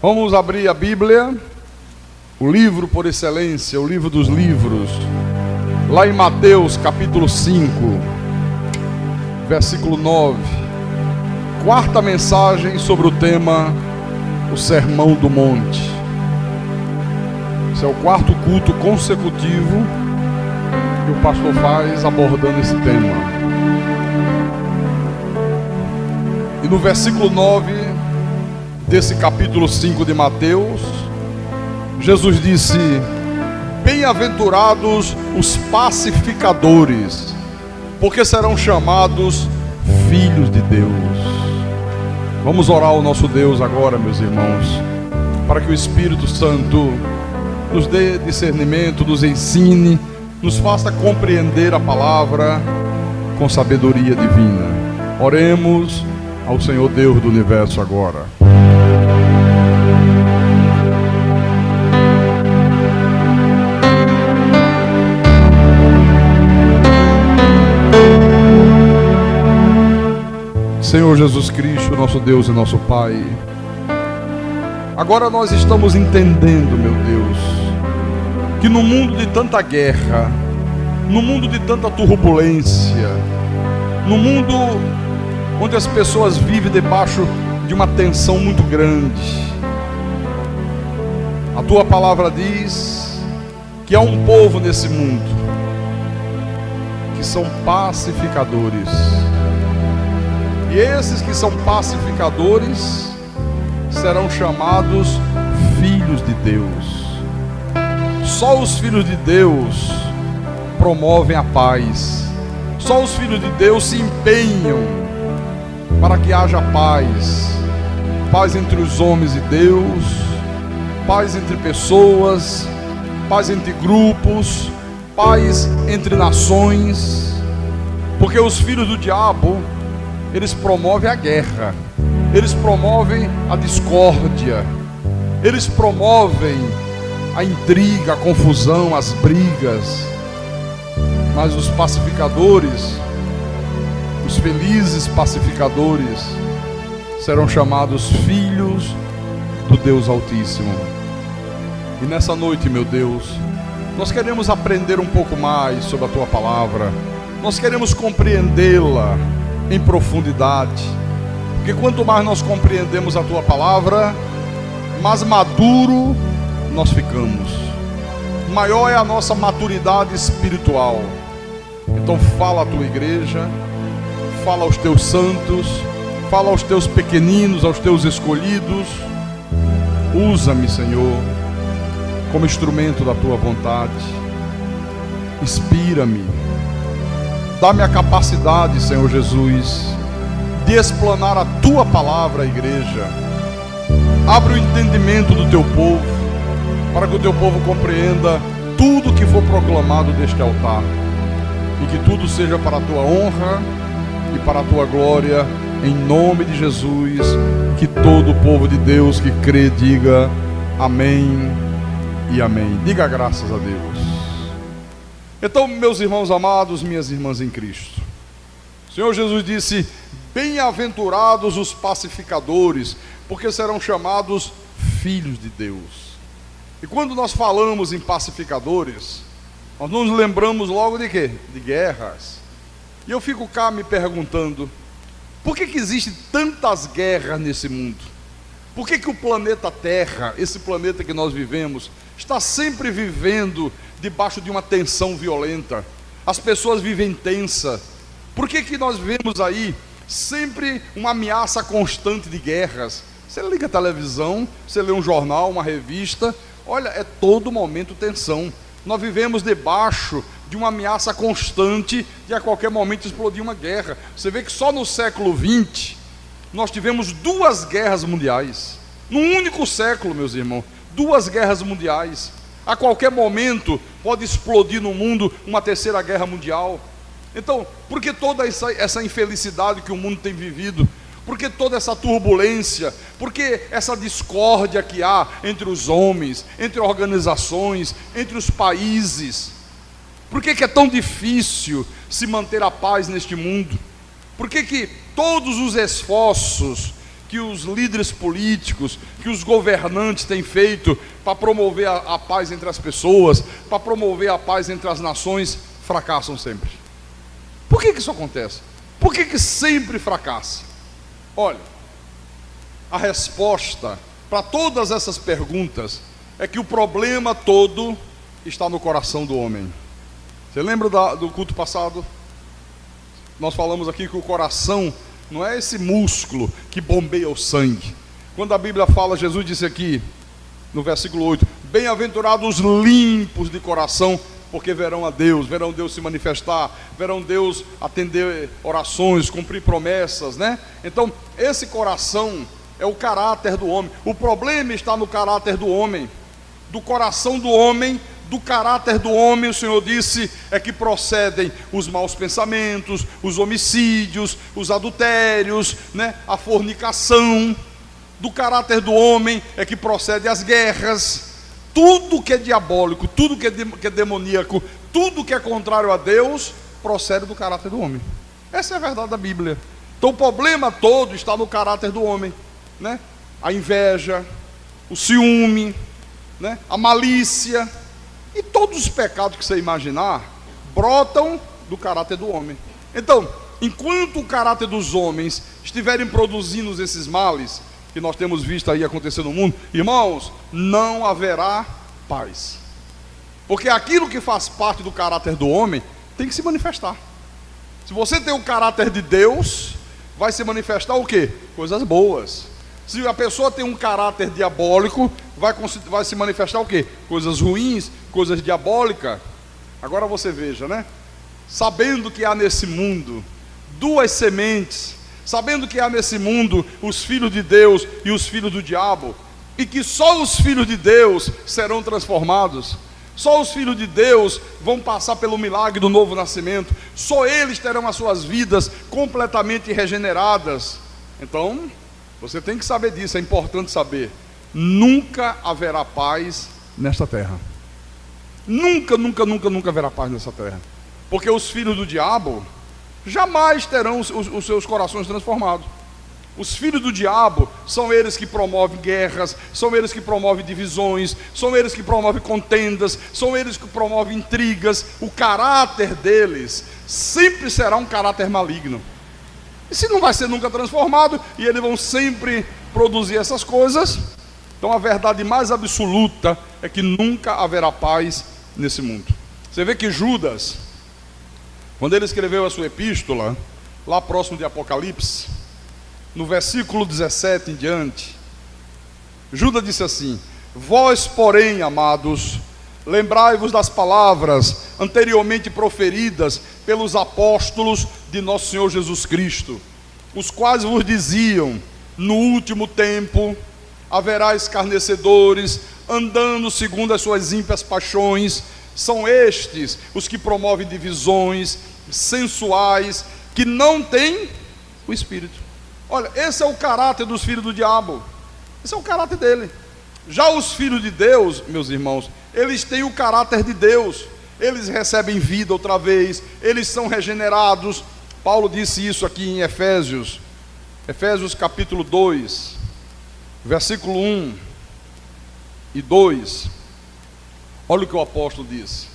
Vamos abrir a Bíblia, o livro por excelência, o livro dos livros, lá em Mateus capítulo 5, versículo 9, quarta mensagem sobre o tema, o Sermão do Monte. Esse é o quarto culto consecutivo que o pastor faz abordando esse tema. E no versículo 9 desse capítulo 5 de Mateus, Jesus disse: bem-aventurados os pacificadores, porque serão chamados filhos de Deus. Vamos orar ao nosso Deus agora, meus irmãos, para que o Espírito Santo nos dê discernimento, nos ensine, nos faça compreender a palavra com sabedoria divina. Oremos ao Senhor Deus do universo agora. Senhor Jesus Cristo, nosso Deus e nosso Pai, agora nós estamos entendendo, meu Deus, que no mundo de tanta guerra, no mundo de tanta turbulência, no mundo onde as pessoas vivem debaixo de uma tensão muito grande, a Tua palavra diz que há um povo nesse mundo que são pacificadores. E esses que são pacificadores serão chamados filhos de Deus. Só os filhos de Deus promovem a paz. Só os filhos de Deus se empenham para que haja paz. Paz entre os homens e Deus, paz entre pessoas, paz entre grupos, paz entre nações. Porque os filhos do diabo, eles promovem a guerra, eles promovem a discórdia, eles promovem a intriga, a confusão, as brigas. Mas os pacificadores, os felizes pacificadores, serão chamados filhos do Deus Altíssimo. E nessa noite, meu Deus, nós queremos aprender um pouco mais sobre a Tua palavra, nós queremos compreendê-la em profundidade, porque quanto mais nós compreendemos a Tua palavra, mais maduro nós ficamos, maior é a nossa maturidade espiritual. Então fala à Tua igreja, fala aos Teus santos, fala aos Teus pequeninos, aos Teus escolhidos. Usa-me, Senhor, como instrumento da Tua vontade. Inspira-me, dá-me a capacidade, Senhor Jesus, de explanar a Tua palavra à igreja. Abre o entendimento do Teu povo, para que o Teu povo compreenda tudo que for proclamado deste altar, e que tudo seja para a Tua honra e para a Tua glória, em nome de Jesus. Que todo o povo de Deus que crê diga amém e amém. Diga graças a Deus. Então, meus irmãos amados, minhas irmãs em Cristo, o Senhor Jesus disse: bem-aventurados os pacificadores, porque serão chamados filhos de Deus. E quando nós falamos em pacificadores, nós nos lembramos logo de quê? De guerras. E eu fico cá me perguntando, por que existem tantas guerras nesse mundo? Por que o planeta Terra, esse planeta que nós vivemos, está sempre vivendo debaixo de uma tensão violenta? As pessoas vivem tensa. Por que nós vemos aí sempre uma ameaça constante de guerras? Você liga a televisão, você lê um jornal, uma revista, olha, é todo momento tensão. Nós vivemos debaixo de uma ameaça constante de a qualquer momento explodir uma guerra. Você vê que só no século XX nós tivemos 2 guerras mundiais. Num único século, meus irmãos, 2 guerras mundiais. A qualquer momento pode explodir no mundo uma 3ª guerra mundial. Então, por que toda essa infelicidade que o mundo tem vivido? Por que toda essa turbulência? Por que essa discórdia que há entre os homens, entre organizações, entre os países? Por que é tão difícil se manter a paz neste mundo? Por que todos os esforços que os líderes políticos, que os governantes têm feito para promover a paz entre as pessoas, para promover a paz entre as nações, fracassam sempre. Por que isso acontece? Por que sempre fracassa? Olha, a resposta para todas essas perguntas é que o problema todo está no coração do homem. Você lembra do culto passado? Nós falamos aqui que o coração não é esse músculo que bombeia o sangue. Quando a Bíblia fala, Jesus disse aqui, no versículo 8, bem-aventurados os limpos de coração, porque verão a Deus, verão Deus se manifestar, verão Deus atender orações, cumprir promessas, né? Então, esse coração é o caráter do homem. O problema está no caráter do homem, do coração do homem, do caráter do homem. O Senhor disse, é que procedem os maus pensamentos, os homicídios, os adultérios, né? A fornicação. Do caráter do homem é que procedem as guerras. Tudo que é diabólico, tudo que é demoníaco, tudo que é contrário a Deus, procede do caráter do homem. Essa é a verdade da Bíblia. Então o problema todo está no caráter do homem, né? A inveja, o ciúme, né? A malícia e todos os pecados que você imaginar brotam do caráter do homem. Então, enquanto o caráter dos homens estiverem produzindo esses males que nós temos visto aí acontecer no mundo, irmãos, não haverá paz. Porque aquilo que faz parte do caráter do homem tem que se manifestar. Se você tem o caráter de Deus, vai se manifestar o quê? Coisas boas. Se a pessoa tem um caráter diabólico, vai se manifestar o quê? Coisas ruins, coisas diabólicas. Agora você veja, né? Sabendo que há nesse mundo duas sementes, sabendo que há nesse mundo os filhos de Deus e os filhos do diabo, e que só os filhos de Deus serão transformados, só os filhos de Deus vão passar pelo milagre do novo nascimento, só eles terão as suas vidas completamente regeneradas. Então, você tem que saber disso, é importante saber. Nunca haverá paz nesta terra. Nunca, nunca, nunca, nunca haverá paz nessa terra. Porque os filhos do diabo jamais terão os seus corações transformados. Os filhos do diabo são eles que promovem guerras, são eles que promovem divisões, são eles que promovem contendas, são eles que promovem intrigas. O caráter deles sempre será um caráter maligno. E se não vai ser nunca transformado, e eles vão sempre produzir essas coisas, então a verdade mais absoluta é que nunca haverá paz nesse mundo. Você vê que Judas, quando ele escreveu a sua epístola, lá próximo de Apocalipse, no versículo 17 em diante, Judas disse assim: vós, porém, amados, lembrai-vos das palavras anteriormente proferidas pelos apóstolos de nosso Senhor Jesus Cristo, os quais vos diziam, no último tempo haverá escarnecedores, andando segundo as suas ímpias paixões. São estes os que promovem divisões, sensuais, que não têm o Espírito. Olha, esse é o caráter dos filhos do diabo. Esse é o caráter dele. Já os filhos de Deus, meus irmãos, eles têm o caráter de Deus. Eles recebem vida outra vez, eles são regenerados. Paulo disse isso aqui em Efésios capítulo 2, versículo 1 e 2. Olha o que o apóstolo diz: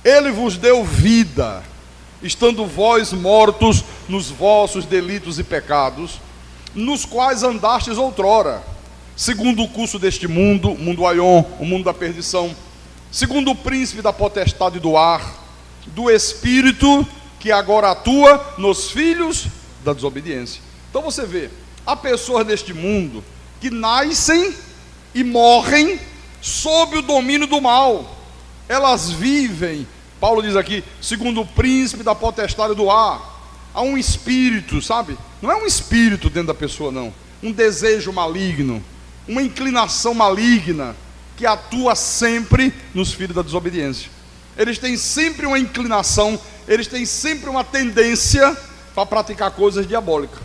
ele vos deu vida, estando vós mortos nos vossos delitos e pecados, nos quais andastes outrora, segundo o curso deste mundo, o mundo aion, o mundo da perdição, segundo o príncipe da potestade do ar, do espírito que agora atua nos filhos da desobediência. Então você vê, há pessoas neste mundo que nascem e morrem sob o domínio do mal. Elas vivem, Paulo diz aqui, segundo o príncipe da potestade do ar. Há um espírito, sabe? Não é um espírito dentro da pessoa, não. Um desejo maligno, uma inclinação maligna que atua sempre nos filhos da desobediência. Eles têm sempre uma inclinação, eles têm sempre uma tendência para praticar coisas diabólicas.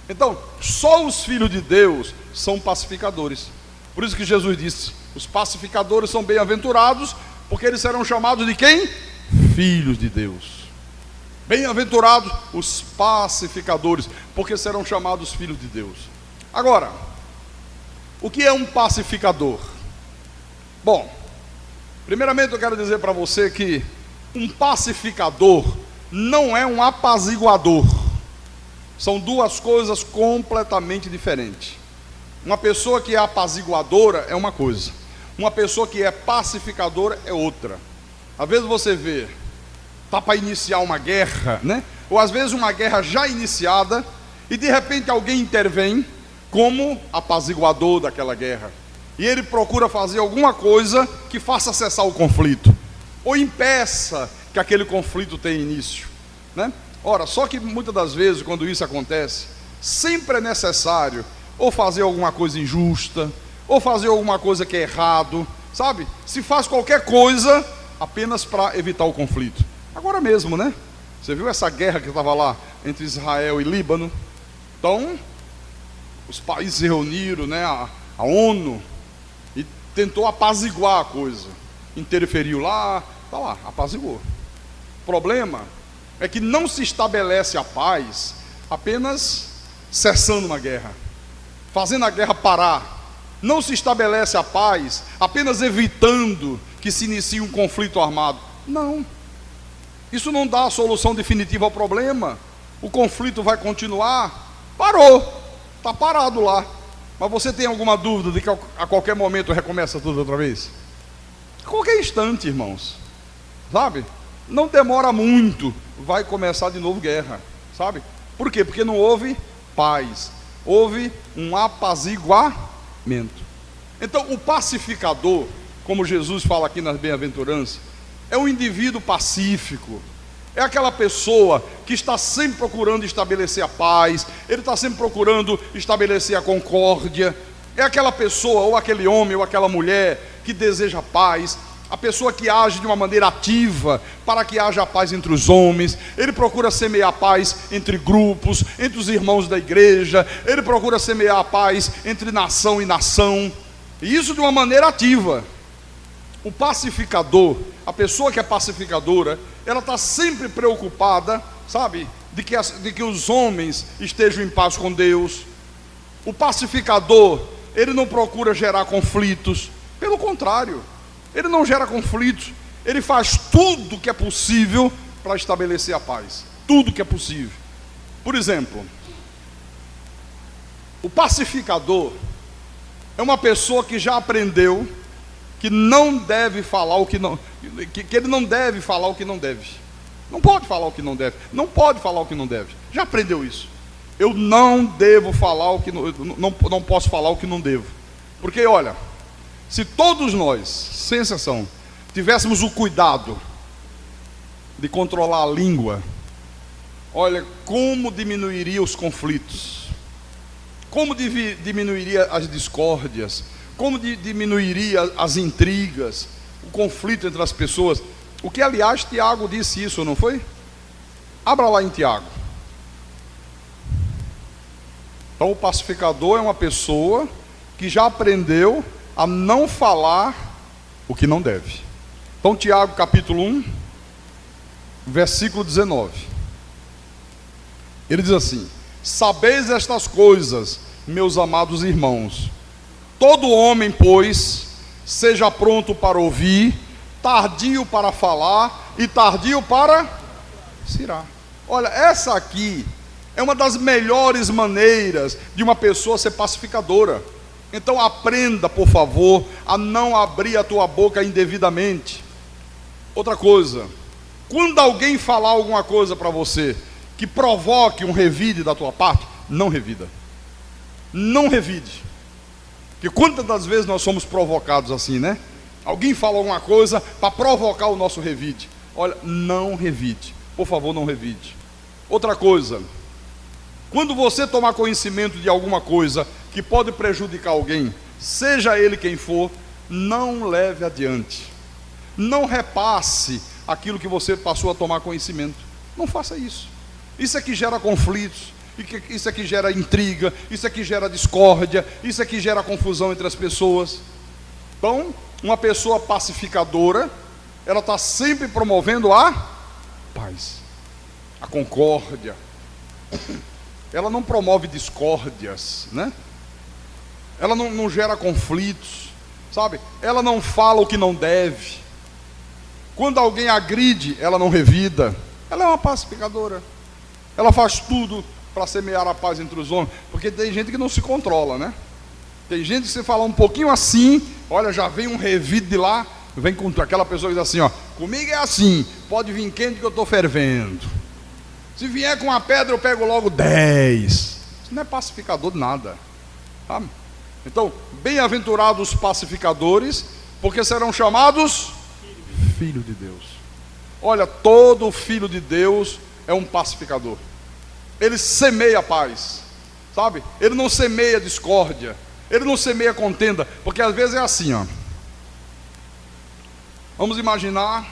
Então, só os filhos de Deus são pacificadores. Por isso que Jesus disse: os pacificadores são bem-aventurados, porque eles serão chamados de quem? Filhos de Deus. Bem-aventurados os pacificadores, porque serão chamados filhos de Deus. Agora, o que é um pacificador? Bom, primeiramente eu quero dizer para você que um pacificador não é um apaziguador. São duas coisas completamente diferentes. Uma pessoa que é apaziguadora é uma coisa, uma pessoa que é pacificadora é outra. Às vezes você vê, está para iniciar uma guerra, né? Ou às vezes uma guerra já iniciada, e de repente alguém intervém como apaziguador daquela guerra. E ele procura fazer alguma coisa que faça cessar o conflito, ou impeça que aquele conflito tenha início, né? Ora, só que muitas das vezes, quando isso acontece, sempre é necessário ou fazer alguma coisa injusta, ou fazer alguma coisa que é errado, sabe? Se faz qualquer coisa apenas para evitar o conflito. Agora mesmo, né? Você viu essa guerra que estava lá entre Israel e Líbano? Então, os países se reuniram, né? A ONU, e tentou apaziguar a coisa. Interferiu lá, tá lá, apaziguou. O problema é que não se estabelece a paz apenas cessando uma guerra, fazendo a guerra parar. Não se estabelece a paz apenas evitando que se inicie um conflito armado. Não. Isso não dá a solução definitiva ao problema. O conflito vai continuar. Parou. Está parado lá. Mas você tem alguma dúvida de que a qualquer momento recomeça tudo outra vez? A qualquer instante, irmãos. Sabe? Não demora muito, vai começar de novo guerra. Sabe? Por quê? Porque não houve paz. Houve um apaziguamento. Então, o pacificador, como Jesus fala aqui nas bem-aventuranças, é um indivíduo pacífico. É aquela pessoa que está sempre procurando estabelecer a paz, ele está sempre procurando estabelecer a concórdia. É aquela pessoa, ou aquele homem, ou aquela mulher que deseja paz, a pessoa que age de uma maneira ativa para que haja paz entre os homens. Ele procura semear paz entre grupos, entre os irmãos da igreja, ele procura semear a paz entre nação e nação, e isso de uma maneira ativa. O pacificador, a pessoa que é pacificadora, ela está sempre preocupada, sabe, de que os homens estejam em paz com Deus. O pacificador, ele não procura gerar conflitos, pelo contrário, ele não gera conflitos, ele faz tudo que é possível para estabelecer a paz, tudo que é possível. Por exemplo, o pacificador é uma pessoa que já aprendeu que não deve falar o que não, que ele não deve falar o que não deve. Não pode falar o que não deve. Não pode falar o que não deve. Já aprendeu isso? Eu não devo falar o que não posso falar o que não devo. Porque olha, se todos nós, sem exceção, tivéssemos o cuidado de controlar a língua, olha como diminuiria os conflitos, como diminuiria as discórdias, como diminuiria as intrigas, o conflito entre as pessoas. O que, aliás, Tiago disse isso, não foi? Abra lá em Tiago. Então, o pacificador é uma pessoa que já aprendeu a não falar o que não deve. Então, Tiago, capítulo 1, versículo 19. Ele diz assim: sabeis estas coisas, meus amados irmãos. Todo homem, pois, seja pronto para ouvir, tardio para falar e tardio para cirar. Olha, essa aqui é uma das melhores maneiras de uma pessoa ser pacificadora. Então aprenda, por favor, a não abrir a tua boca indevidamente. Outra coisa, quando alguém falar alguma coisa para você que provoque um revide da tua parte, não revida. Não revide. Porque quantas das vezes nós somos provocados assim, né? Alguém fala alguma coisa para provocar o nosso revide. Olha, não revide. Por favor, não revide. Outra coisa, quando você tomar conhecimento de alguma coisa que pode prejudicar alguém, seja ele quem for, não leve adiante. Não repasse aquilo que você passou a tomar conhecimento. Não faça isso. Isso é que gera conflitos, isso é que gera intriga, isso é que gera discórdia, isso é que gera confusão entre as pessoas. Então, uma pessoa pacificadora, ela está sempre promovendo a paz, a concórdia. Ela não promove discórdias, né? ela não gera conflitos, sabe? Ela não fala o que não deve. Quando alguém agride, ela não revida. Ela é uma pacificadora. Ela faz tudo para semear a paz entre os homens, porque tem gente que não se controla, né? Tem gente que se falar um pouquinho assim, olha, já vem um revide de lá, vem com aquela pessoa que diz assim, ó, comigo é assim, pode vir quente que eu estou fervendo. Se vier com uma pedra eu pego logo 10. Isso não é pacificador de nada, sabe? Então, bem-aventurados os pacificadores, porque serão chamados filho de Deus. Olha, todo filho de Deus é um pacificador. Ele semeia a paz, sabe? Ele não semeia discórdia, ele não semeia contenda, porque às vezes é assim, ó. Vamos imaginar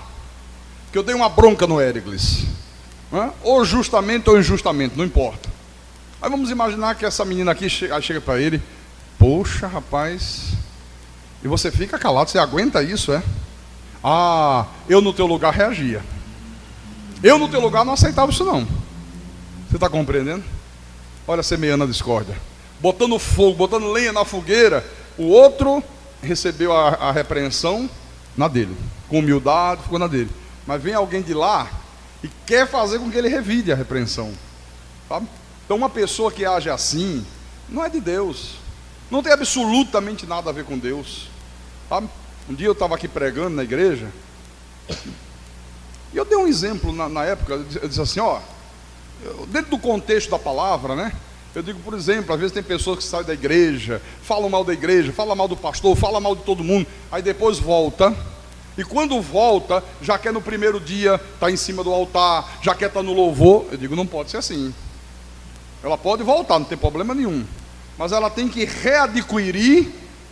que eu dei uma bronca no Éricles, né? Ou justamente ou injustamente, não importa. Aí vamos imaginar que essa menina aqui chega para ele, poxa, rapaz, e você fica calado, você aguenta isso, é? Ah, eu no teu lugar reagia. Eu no teu lugar não aceitava isso não. Você está compreendendo? Olha, semeando a discórdia, botando fogo, botando lenha na fogueira. O outro recebeu a repreensão na dele, com humildade, ficou na dele. Mas vem alguém de lá e quer fazer com que ele revide a repreensão, sabe? Então uma pessoa que age assim não é de Deus, não tem absolutamente nada a ver com Deus, sabe? Um dia eu estava aqui pregando na igreja e eu dei um exemplo na época. Eu disse assim, ó, dentro do contexto da palavra, né? Eu digo, por exemplo, às vezes tem pessoas que saem da igreja, falam mal da igreja, falam mal do pastor, falam mal de todo mundo, aí depois volta, e quando volta, já quer no primeiro dia estar em cima do altar, já quer estar no louvor. Eu digo, não pode ser assim. Ela pode voltar, não tem problema nenhum, mas ela tem que readquirir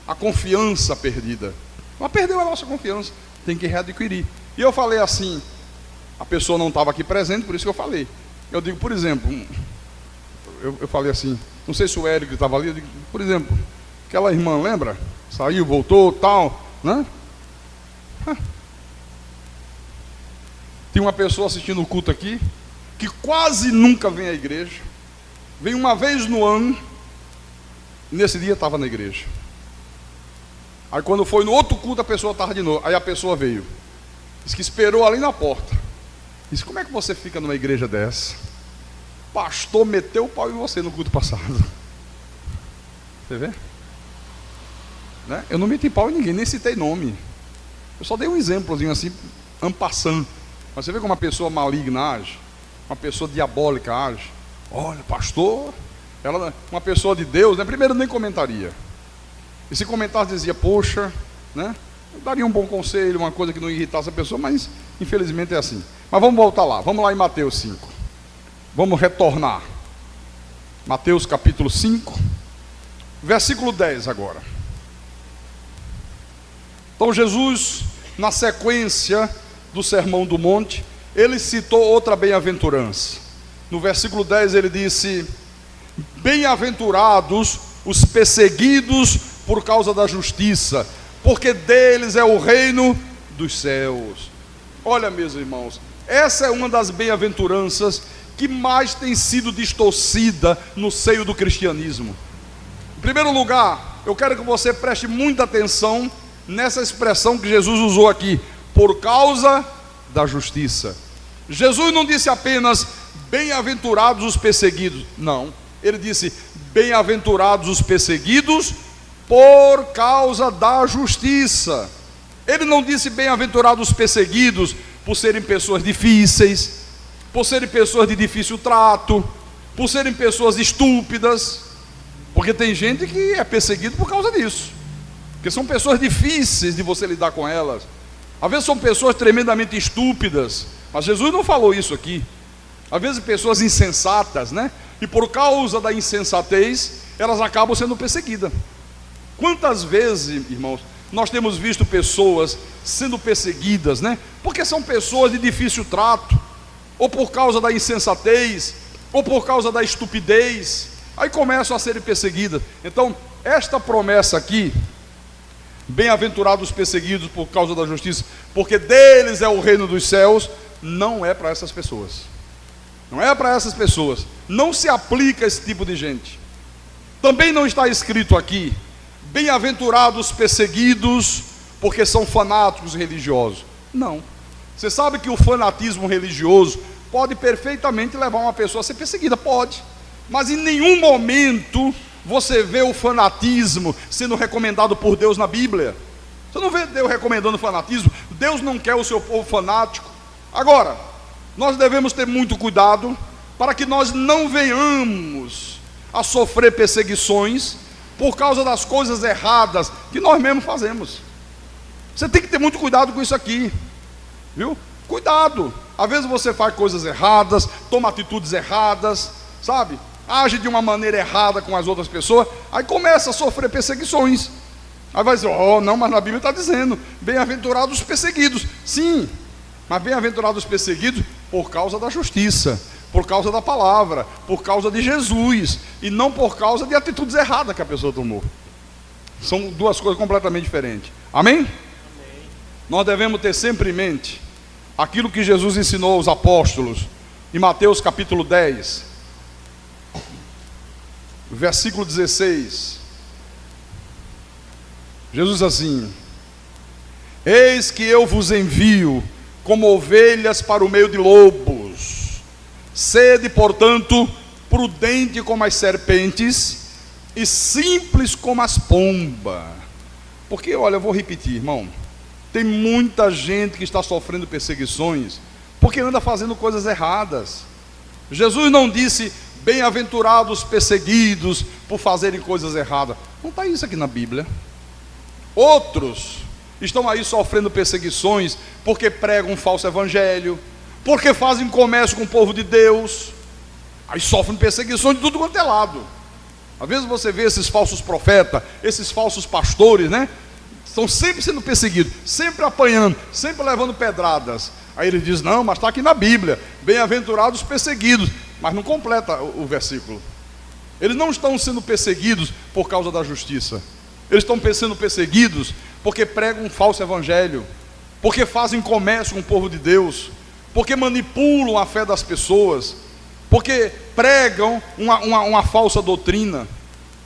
a confiança perdida. Ela perdeu a nossa confiança, tem que readquirir. E eu falei assim, a pessoa não estava aqui presente, por isso que eu falei. Eu digo, por exemplo, eu falei assim, não sei se o Érico estava ali, eu digo, por exemplo, aquela irmã, lembra? Saiu, voltou, tal, né? Tem uma pessoa assistindo o culto aqui, que quase nunca vem à igreja, vem uma vez no ano, e nesse dia estava na igreja. Aí quando foi no outro culto, a pessoa estava de novo, aí a pessoa veio, disse que esperou ali na porta. Disse, como é que você fica numa igreja dessa? Pastor meteu o pau em você no culto passado. Você vê? Né? Eu não meti pau em ninguém, nem citei nome. Eu só dei um exemplozinho assim, en passant. Mas você vê como uma pessoa maligna age, uma pessoa diabólica age. Olha, pastor, ela, uma pessoa de Deus, né? Primeiro nem comentaria. E se comentasse dizia, poxa, né? Eu daria um bom conselho, uma coisa que não irritasse a pessoa, mas infelizmente é assim. Mas vamos voltar lá, vamos lá em Mateus 5. Vamos retornar. Mateus capítulo 5, versículo 10 agora. Então Jesus, na sequência do Sermão do Monte, ele citou outra bem-aventurança. No versículo 10 ele disse, bem-aventurados os perseguidos por causa da justiça, porque deles é o reino dos céus. Olha, meus irmãos, essa é uma das bem-aventuranças que mais tem sido distorcida no seio do cristianismo. Em primeiro lugar, eu quero que você preste muita atenção nessa expressão que Jesus usou aqui, por causa da justiça. Jesus não disse apenas, bem-aventurados os perseguidos. Não, ele disse, bem-aventurados os perseguidos por causa da justiça. Ele não disse bem-aventurados os perseguidos por serem pessoas difíceis, por serem pessoas de difícil trato, por serem pessoas estúpidas, porque tem gente que é perseguido por causa disso, porque são pessoas difíceis de você lidar com elas. Às vezes são pessoas tremendamente estúpidas, mas Jesus não falou isso aqui. Às vezes pessoas insensatas, né? E por causa da insensatez, elas acabam sendo perseguidas. Quantas vezes, irmãos, nós temos visto pessoas sendo perseguidas, né? Porque são pessoas de difícil trato, ou por causa da insensatez, ou por causa da estupidez, aí começam a serem perseguidas. Então, esta promessa aqui, bem-aventurados os perseguidos por causa da justiça, porque deles é o reino dos céus, não é para essas pessoas. Não é para essas pessoas. Não se aplica a esse tipo de gente. Também não está escrito aqui bem-aventurados perseguidos, porque são fanáticos religiosos. Não. Você sabe que o fanatismo religioso pode perfeitamente levar uma pessoa a ser perseguida, pode. Mas em nenhum momento você vê o fanatismo sendo recomendado por Deus na Bíblia. Você não vê Deus recomendando fanatismo. Deus não quer o seu povo fanático. Agora, nós devemos ter muito cuidado para que nós não venhamos a sofrer perseguições por causa das coisas erradas que nós mesmos fazemos. Você tem que ter muito cuidado com isso aqui, viu? Cuidado. Às vezes você faz coisas erradas, toma atitudes erradas, sabe? Age de uma maneira errada com as outras pessoas, aí começa a sofrer perseguições. Aí vai dizer, oh, não, mas na Bíblia está dizendo, bem-aventurados os perseguidos. Sim, mas bem-aventurados os perseguidos por causa da justiça, por causa da palavra, por causa de Jesus, e não por causa de atitudes erradas que a pessoa tomou. São duas coisas completamente diferentes. Amém? Amém. Nós devemos ter sempre em mente aquilo que Jesus ensinou aos apóstolos, em Mateus capítulo 10, versículo 16. Jesus assim: eis que eu vos envio como ovelhas para o meio de lobos. Sede, portanto, prudente como as serpentes e simples como as pombas. Porque, olha, eu vou repetir, irmão, tem muita gente que está sofrendo perseguições porque anda fazendo coisas erradas. Jesus não disse bem-aventurados perseguidos por fazerem coisas erradas. Não está isso aqui na Bíblia. Outros estão aí sofrendo perseguições porque pregam um falso evangelho, porque fazem comércio com o povo de Deus, aí sofrem perseguições de tudo quanto é lado. Às vezes você vê esses falsos profetas, esses falsos pastores, né? Estão sempre sendo perseguidos, sempre apanhando, sempre levando pedradas. Aí ele diz, não, mas está aqui na Bíblia, bem-aventurados perseguidos, mas não completa o versículo. Eles não estão sendo perseguidos por causa da justiça. Eles estão sendo perseguidos porque pregam um falso evangelho, porque fazem comércio com o povo de Deus, porque manipulam a fé das pessoas, porque pregam uma falsa doutrina.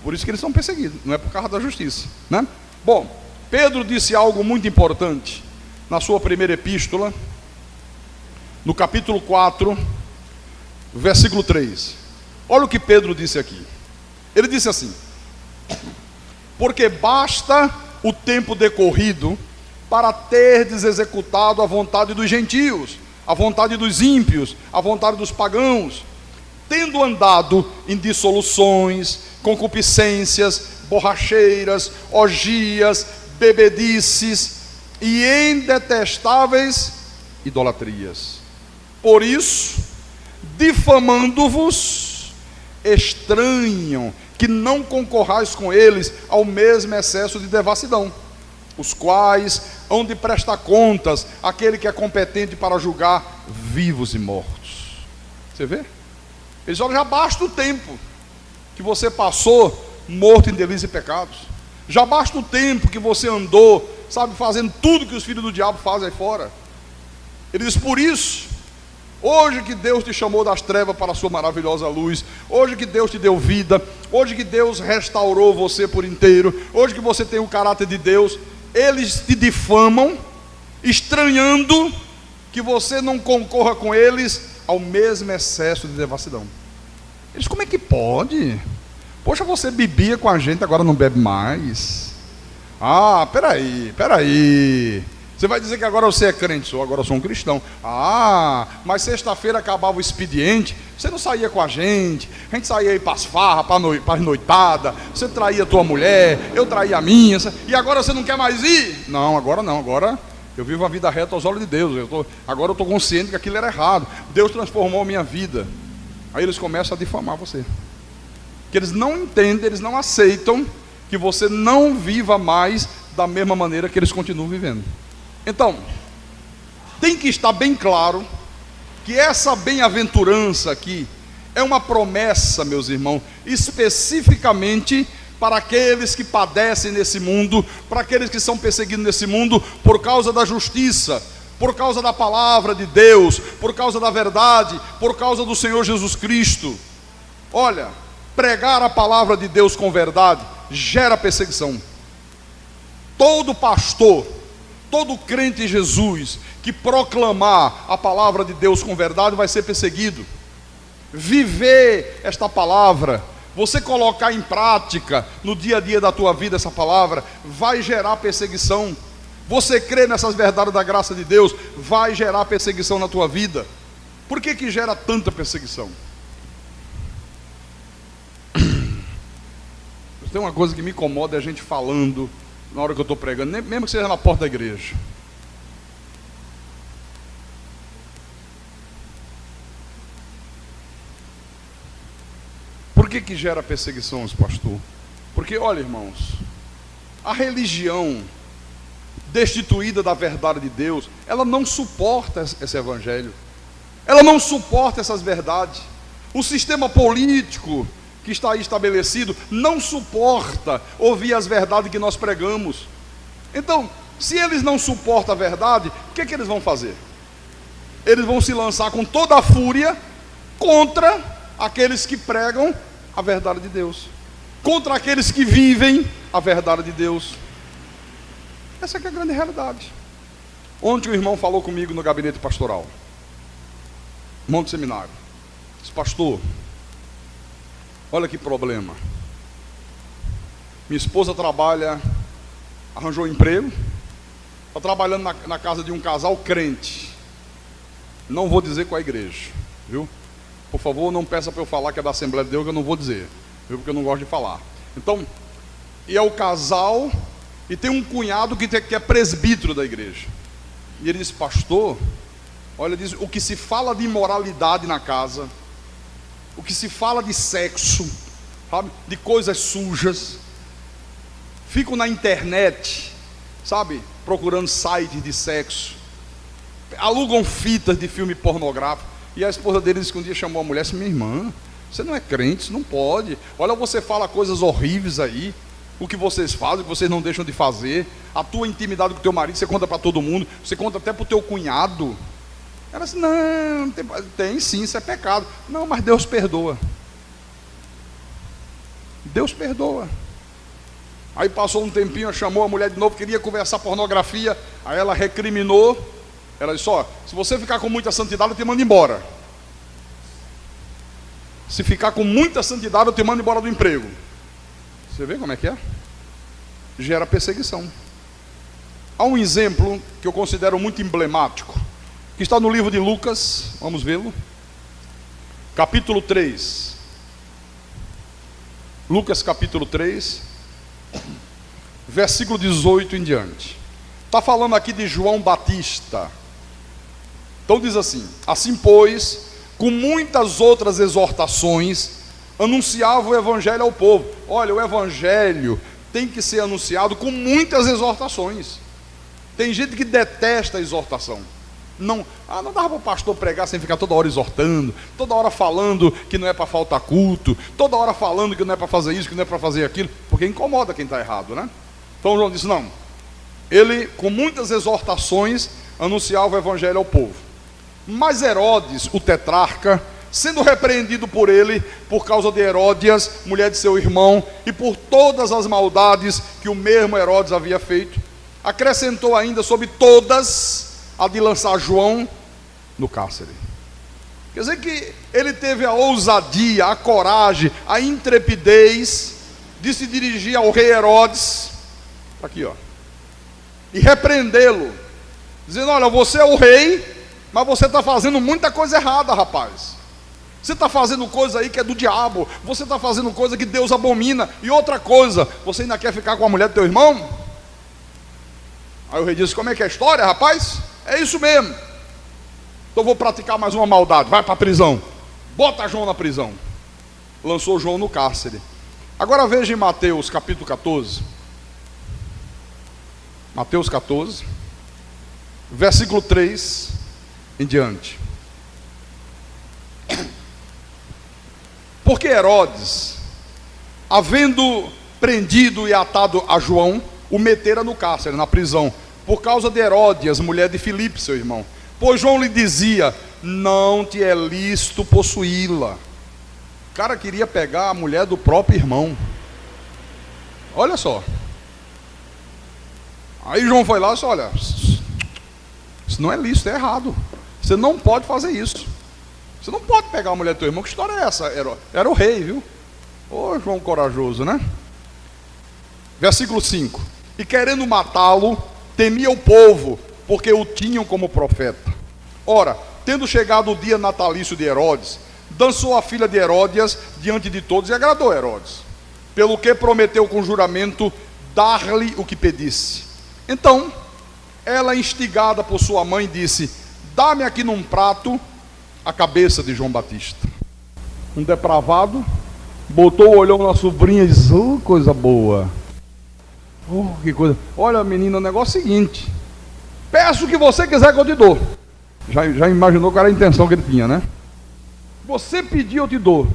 Por isso que eles são perseguidos, não é por causa da justiça, né? Bom, Pedro disse algo muito importante na sua primeira epístola, no capítulo 4, versículo 3. Olha o que Pedro disse aqui. Ele disse assim: porque basta o tempo decorrido para terdes executado a vontade dos gentios, a vontade dos ímpios, a vontade dos pagãos, tendo andado em dissoluções, concupiscências, borracheiras, orgias, bebedices e em detestáveis idolatrias. Por isso, difamando-vos, estranham que não concorrais com eles ao mesmo excesso de devassidão, os quais hão de prestar contas àquele que é competente para julgar vivos e mortos. Você vê? Eles olham, já basta o tempo que você passou morto em delitos e pecados, já basta o tempo que você andou, sabe, fazendo tudo que os filhos do diabo fazem aí fora. Ele diz, por isso, hoje que Deus te chamou das trevas para a sua maravilhosa luz, hoje que Deus te deu vida, hoje que Deus restaurou você por inteiro, hoje que você tem o caráter de Deus, eles te difamam, estranhando que você não concorra com eles ao mesmo excesso de devassidão. Eles, como é que pode? Poxa, você bebia com a gente, agora não bebe mais. Ah, peraí. Você vai dizer que agora você é crente? Agora eu sou um cristão. Ah, mas sexta-feira acabava o expediente, você não saía com a gente saía aí para as farras, para as noitadas, você traía a tua mulher, eu traía a minha, e agora você não quer mais ir? Não, agora eu vivo a vida reta aos olhos de Deus, agora eu estou consciente que aquilo era errado, Deus transformou a minha vida. Aí eles começam a difamar você, que eles não entendem, eles não aceitam que você não viva mais da mesma maneira que eles continuam vivendo. Então, tem que estar bem claro que essa bem-aventurança aqui é uma promessa, meus irmãos, especificamente para aqueles que padecem nesse mundo, para aqueles que são perseguidos nesse mundo por causa da justiça, por causa da palavra de Deus, por causa da verdade, por causa do Senhor Jesus Cristo. Olha, pregar a palavra de Deus com verdade gera perseguição. todo pastor, todo crente em Jesus que proclamar a palavra de Deus com verdade vai ser perseguido. Viver esta palavra, você colocar em prática no dia a dia da tua vida essa palavra, vai gerar perseguição. Você crer nessas verdades da graça de Deus, vai gerar perseguição na tua vida. Por que que gera tanta perseguição? Tem uma coisa que me incomoda, é a gente falando na hora que eu estou pregando, mesmo que seja na porta da igreja. Por que que gera perseguições, pastor? Porque, olha, irmãos, a religião destituída da verdade de Deus, ela não suporta esse evangelho, ela não suporta essas verdades. O sistema político que está aí estabelecido não suporta ouvir as verdades que nós pregamos. Então, se eles não suportam a verdade, o que é que eles vão fazer? Eles vão se lançar com toda a fúria contra aqueles que pregam a verdade de Deus, contra aqueles que vivem a verdade de Deus. Essa é a grande realidade. Ontem o irmão falou comigo no gabinete pastoral, irmão do seminário, disse: pastor, olha que problema. Minha esposa trabalha, arranjou emprego, está trabalhando na casa de um casal crente. Não vou dizer qual é a igreja, viu? Por favor, não peça para eu falar que é da Assembleia de Deus, que eu não vou dizer, viu? Porque eu não gosto de falar. Então, e é o casal, e tem um cunhado que é presbítero da igreja. E ele disse: pastor, olha, diz, o que se fala de imoralidade na casa, o que se fala de sexo, sabe, de coisas sujas, ficam na internet, sabe, procurando sites de sexo, alugam fitas de filme pornográfico. E a esposa dele disse que um dia chamou a mulher e disse: minha irmã, você não é crente, isso não pode. Olha, você fala coisas horríveis aí, o que vocês fazem, o que vocês não deixam de fazer, a tua intimidade com o teu marido, você conta para todo mundo, você conta até para o teu cunhado. Ela disse: não, tem sim, isso é pecado. Não, mas Deus perdoa. Deus perdoa. Aí passou um tempinho, chamou a mulher de novo, queria conversar pornografia. Aí ela recriminou. Ela disse: ó, se você ficar com muita santidade, eu te mando embora. Se ficar com muita santidade, eu te mando embora do emprego. Você vê como é que é? Gera perseguição. Há um exemplo que eu considero muito emblemático, que está no livro de Lucas, vamos vê-lo, capítulo 3. Lucas capítulo 3, versículo 18 em diante. Está falando aqui de João Batista. Então diz assim: assim pois, com muitas outras exortações, anunciava o evangelho ao povo. Olha, o evangelho tem que ser anunciado com muitas exortações. Tem gente que detesta a exortação. Não dava para o pastor pregar sem ficar toda hora exortando, toda hora falando que não é para faltar culto, toda hora falando que não é para fazer isso, que não é para fazer aquilo, porque incomoda quem está errado, né? Então João disse: não, ele com muitas exortações anunciava o evangelho ao povo. Mas Herodes, o tetrarca, sendo repreendido por ele, por causa de Heródias, mulher de seu irmão, e por todas as maldades que o mesmo Herodes havia feito, acrescentou ainda sobre todas a de lançar João no cárcere. Quer dizer que ele teve a ousadia, a coragem, a intrepidez de se dirigir ao rei Herodes, aqui ó, e repreendê-lo, dizendo: olha, você é o rei, mas você está fazendo muita coisa errada, rapaz. Você está fazendo coisa aí que é do diabo, você está fazendo coisa que Deus abomina. E outra coisa, você ainda quer ficar com a mulher do teu irmão? Aí o rei disse: como é que é a história, rapaz? É isso mesmo. Então vou praticar mais uma maldade, vai para a prisão. Bota João na prisão. Lançou João no cárcere. Agora veja em Mateus capítulo 14. Mateus 14, versículo 3 em diante. Porque Herodes, havendo prendido e atado a João, o metera no cárcere, na prisão, por causa de Heródias, mulher de Filipe, seu irmão. Pois João lhe dizia: não te é lícito possuí-la. O cara queria pegar a mulher do próprio irmão. Olha só. Aí João foi lá e disse: olha, isso não é lícito, é errado. Você não pode fazer isso. Você não pode pegar a mulher do teu irmão. Que história é essa? Era o rei, viu? Ô João corajoso, né? Versículo 5. E querendo matá-lo, temia o povo, porque o tinham como profeta. Ora, tendo chegado o dia natalício de Herodes, dançou a filha de Heródias diante de todos e agradou Herodes, pelo que prometeu com juramento dar-lhe o que pedisse. Então, ela, instigada por sua mãe, disse: dá-me aqui num prato a cabeça de João Batista. Um depravado botou o olhão na sobrinha e disse: oh, coisa boa. Oh, que coisa. Olha, menina, o negócio é o seguinte: peço o que você quiser que eu te dou. Já imaginou qual era a intenção que ele tinha, né? Você pedir, eu te dou.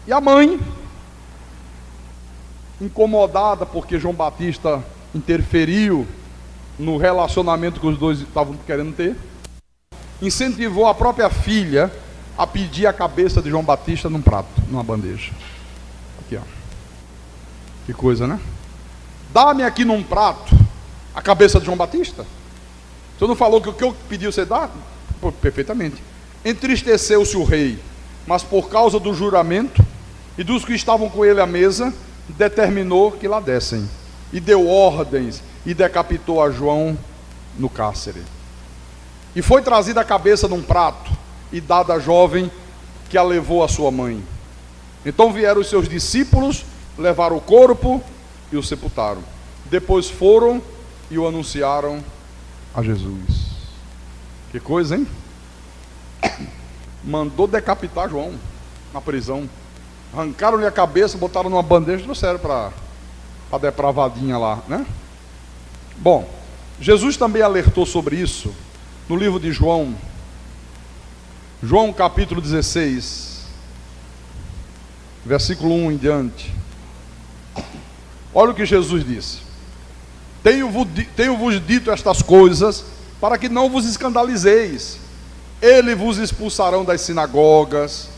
E a mãe, incomodada porque João Batista interferiu no relacionamento que os dois estavam querendo ter, incentivou a própria filha a pedir a cabeça de João Batista num prato, numa bandeja. Aqui, ó. Que coisa, né? Dá-me aqui num prato a cabeça de João Batista. Você não falou que o que eu pedi você dá? Pô, perfeitamente. Entristeceu-se o rei, mas por causa do juramento e dos que estavam com ele à mesa, determinou que lá dessem, e deu ordens, e decapitou a João no cárcere. E foi trazida a cabeça num prato, e dada à jovem, que a levou à sua mãe. Então vieram os seus discípulos, levaram o corpo e o sepultaram. Depois foram e o anunciaram a Jesus. Que coisa, hein? Mandou decapitar João na prisão. Arrancaram-lhe a cabeça, botaram numa bandeja e trouxeram para a depravadinha lá, né? Bom, Jesus também alertou sobre isso no livro de João. João capítulo 16, versículo 1 em diante. Olha o que Jesus disse: Tenho-vos dito estas coisas para que não vos escandalizeis. Eles vos expulsarão das sinagogas,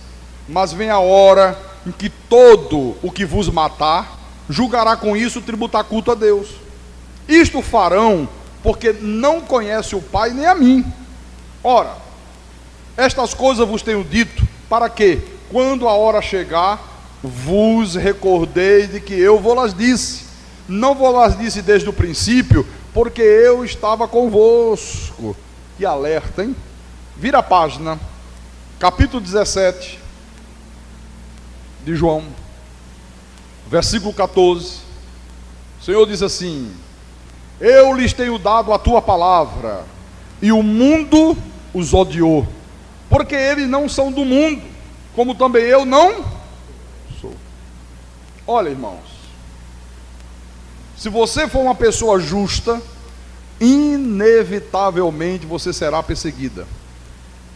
mas vem a hora em que todo o que vos matar julgará com isso tributar culto a Deus. Isto farão porque não conhece o Pai nem a mim. Ora, estas coisas vos tenho dito para que, quando a hora chegar, vos recordei de que eu vou-las disse. Não vou-las disse desde o princípio, porque eu estava convosco. Que alerta, hein? Vira a página, capítulo 17 de João, versículo 14. O Senhor diz assim: eu lhes tenho dado a tua palavra, e o mundo os odiou, porque eles não são do mundo, como também eu não sou. Olha, irmãos, se você for uma pessoa justa, inevitavelmente você será perseguida.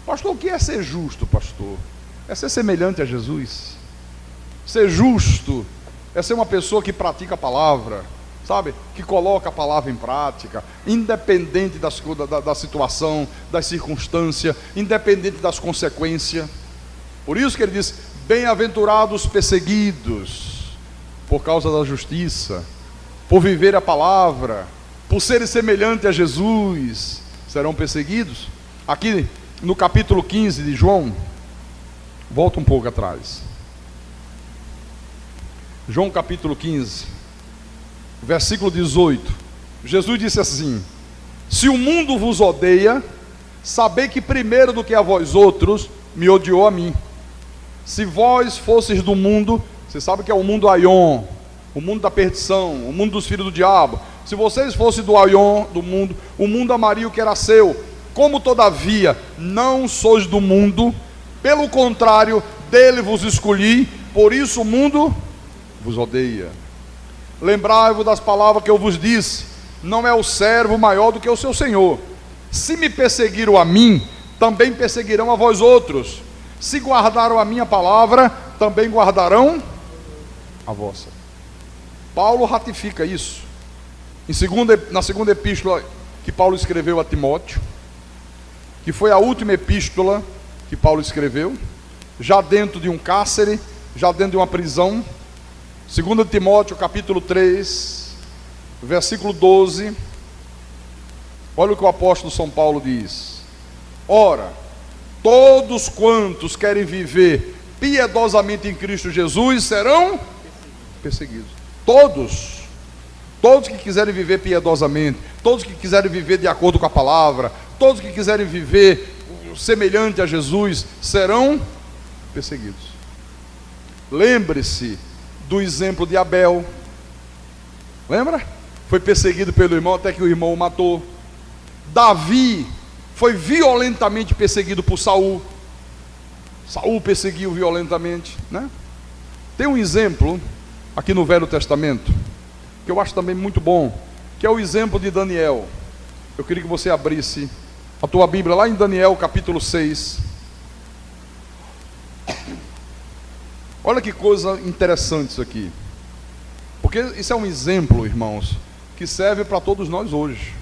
Pastor, o que é ser justo, pastor? É ser semelhante a Jesus. Ser justo é ser uma pessoa que pratica a palavra, sabe? Que coloca a palavra em prática, independente da situação, das circunstâncias, independente das consequências. Por isso que ele diz: bem-aventurados perseguidos por causa da justiça, por viver a palavra, por serem semelhantes a Jesus, serão perseguidos. Aqui no capítulo 15 de João, volta um pouco atrás. João capítulo 15, versículo 18. Jesus disse assim: se o mundo vos odeia, sabei que primeiro do que a vós outros, me odiou a mim. Se vós fosseis do mundo, você sabe que é o mundo Aion, o mundo da perdição, o mundo dos filhos do diabo. Se vocês fossem do Aion, do mundo, o mundo amaria o que era seu. Como todavia não sois do mundo, pelo contrário, dele vos escolhi, por isso o mundo vos odeia. Lembrai-vos das palavras que eu vos disse: não é o servo maior do que o seu senhor. Se me perseguiram a mim, também perseguirão a vós outros. Se guardaram a minha palavra, também guardarão a vossa. Paulo ratifica isso na segunda epístola que Paulo escreveu a Timóteo, que foi a última epístola que Paulo escreveu, já dentro de um cárcere, já dentro de uma prisão. 2 Timóteo capítulo 3, versículo 12, olha o que o apóstolo São Paulo diz: ora, todos quantos querem viver piedosamente em Cristo Jesus serão perseguidos. Todos que quiserem viver piedosamente, todos que quiserem viver de acordo com a palavra, todos que quiserem viver semelhante a Jesus serão perseguidos. Lembre-se do exemplo de Abel. Lembra? Foi perseguido pelo irmão até que o irmão o matou. Davi foi violentamente perseguido por Saul. Saul perseguiu violentamente, né? Tem um exemplo aqui no Velho Testamento que eu acho também muito bom, que é o exemplo de Daniel. Eu queria que você abrisse a tua Bíblia lá em Daniel capítulo 6. Olha que coisa interessante isso aqui, porque isso é um exemplo, irmãos, que serve para todos nós hoje,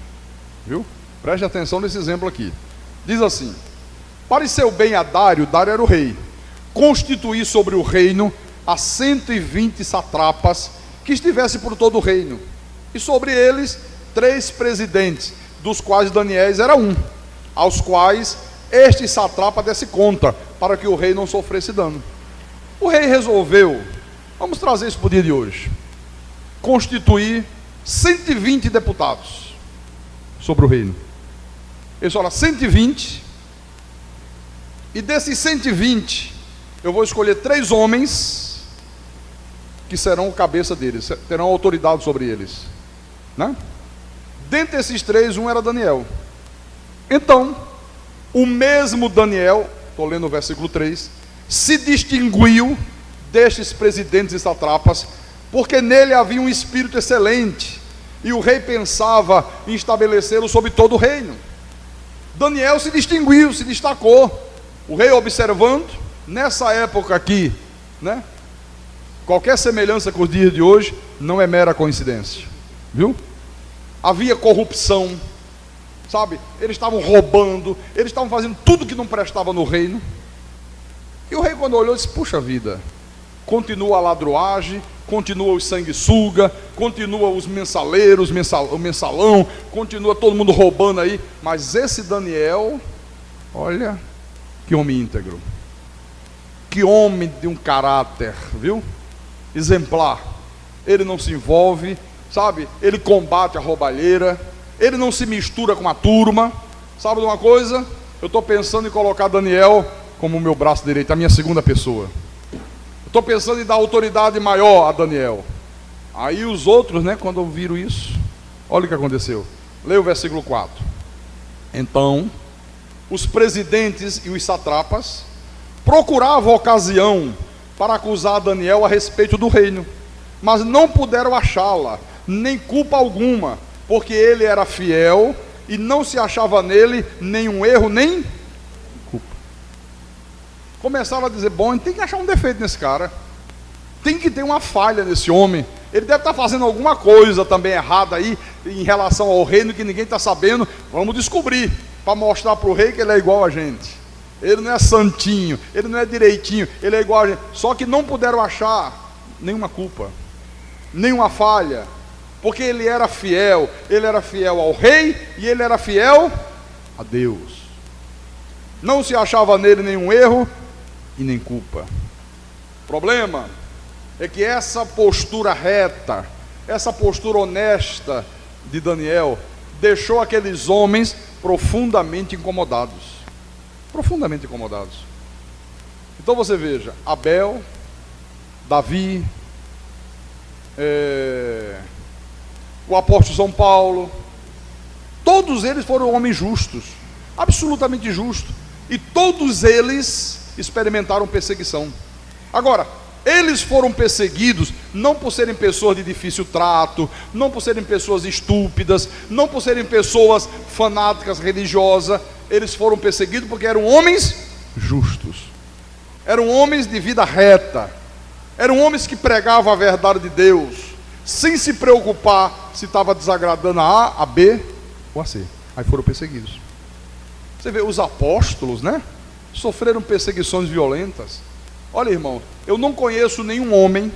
viu? Preste atenção nesse exemplo aqui. Diz assim: pareceu bem a Dário era o rei, constituir sobre o reino a 120 satrapas que estivesse por todo o reino, e sobre eles 3 presidentes, dos quais Daniel era um, aos quais este satrapa desse conta, para que o rei não sofresse dano. O rei resolveu, vamos trazer isso para o dia de hoje, constituir 120 deputados sobre o reino. Ele fala 120, e desses 120, eu vou escolher 3 homens que serão o cabeça deles, terão autoridade sobre eles, né? Dentre esses 3, um era Daniel. Então, o mesmo Daniel, estou lendo o versículo 3, se distinguiu destes presidentes e satrapas, porque nele havia um espírito excelente, e o rei pensava em estabelecê-lo sobre todo o reino. Daniel se distinguiu, se destacou. O rei observando, nessa época aqui, né? Qualquer semelhança com os dias de hoje não é mera coincidência, viu? Havia corrupção, sabe? Eles estavam roubando, eles estavam fazendo tudo que não prestava no reino. E o rei, quando olhou, disse: puxa vida, continua a ladroagem, continua os sanguessuga, continua os mensaleiros, o mensalão, continua todo mundo roubando aí, mas esse Daniel, olha, que homem íntegro, que homem de um caráter, viu? Exemplar. Ele não se envolve, sabe? Ele combate a roubalheira, ele não se mistura com a turma. Sabe de uma coisa? Eu estou pensando em colocar Daniel como o meu braço direito, a minha segunda pessoa. Estou pensando em dar autoridade maior a Daniel. Aí os outros, né, quando ouviram isso, olha o que aconteceu. Leia o versículo 4. Então, os presidentes e os satrapas procuravam ocasião para acusar Daniel a respeito do reino, mas não puderam achá-la, nem culpa alguma, porque ele era fiel e não se achava nele nenhum erro, nem culpa. Começaram a dizer: bom, tem que achar um defeito nesse cara, tem que ter uma falha nesse homem, ele deve estar fazendo alguma coisa também errada aí, em relação ao reino, que ninguém está sabendo. Vamos descobrir, para mostrar para o rei que ele é igual a gente. Ele não é santinho, ele não é direitinho, ele é igual a gente. Só que não puderam achar nenhuma culpa, nenhuma falha, porque ele era fiel ao rei e ele era fiel a Deus. Não se achava nele nenhum erro e nem culpa. O problema é que essa postura reta, essa postura honesta de Daniel, deixou aqueles homens profundamente incomodados. Profundamente incomodados. Então você veja, Abel, Davi, o apóstolo São Paulo, todos eles foram homens justos, absolutamente justos, e todos eles experimentaram perseguição. Agora, eles foram perseguidos não por serem pessoas de difícil trato, não por serem pessoas estúpidas, não por serem pessoas fanáticas religiosas. Eles foram perseguidos porque eram homens justos, eram homens de vida reta, eram homens que pregavam a verdade de Deus, sem se preocupar se estava desagradando a A, a B ou a C. Aí foram perseguidos. Você vê, os apóstolos, né, sofreram perseguições violentas. Olha, irmão, eu não conheço nenhum homem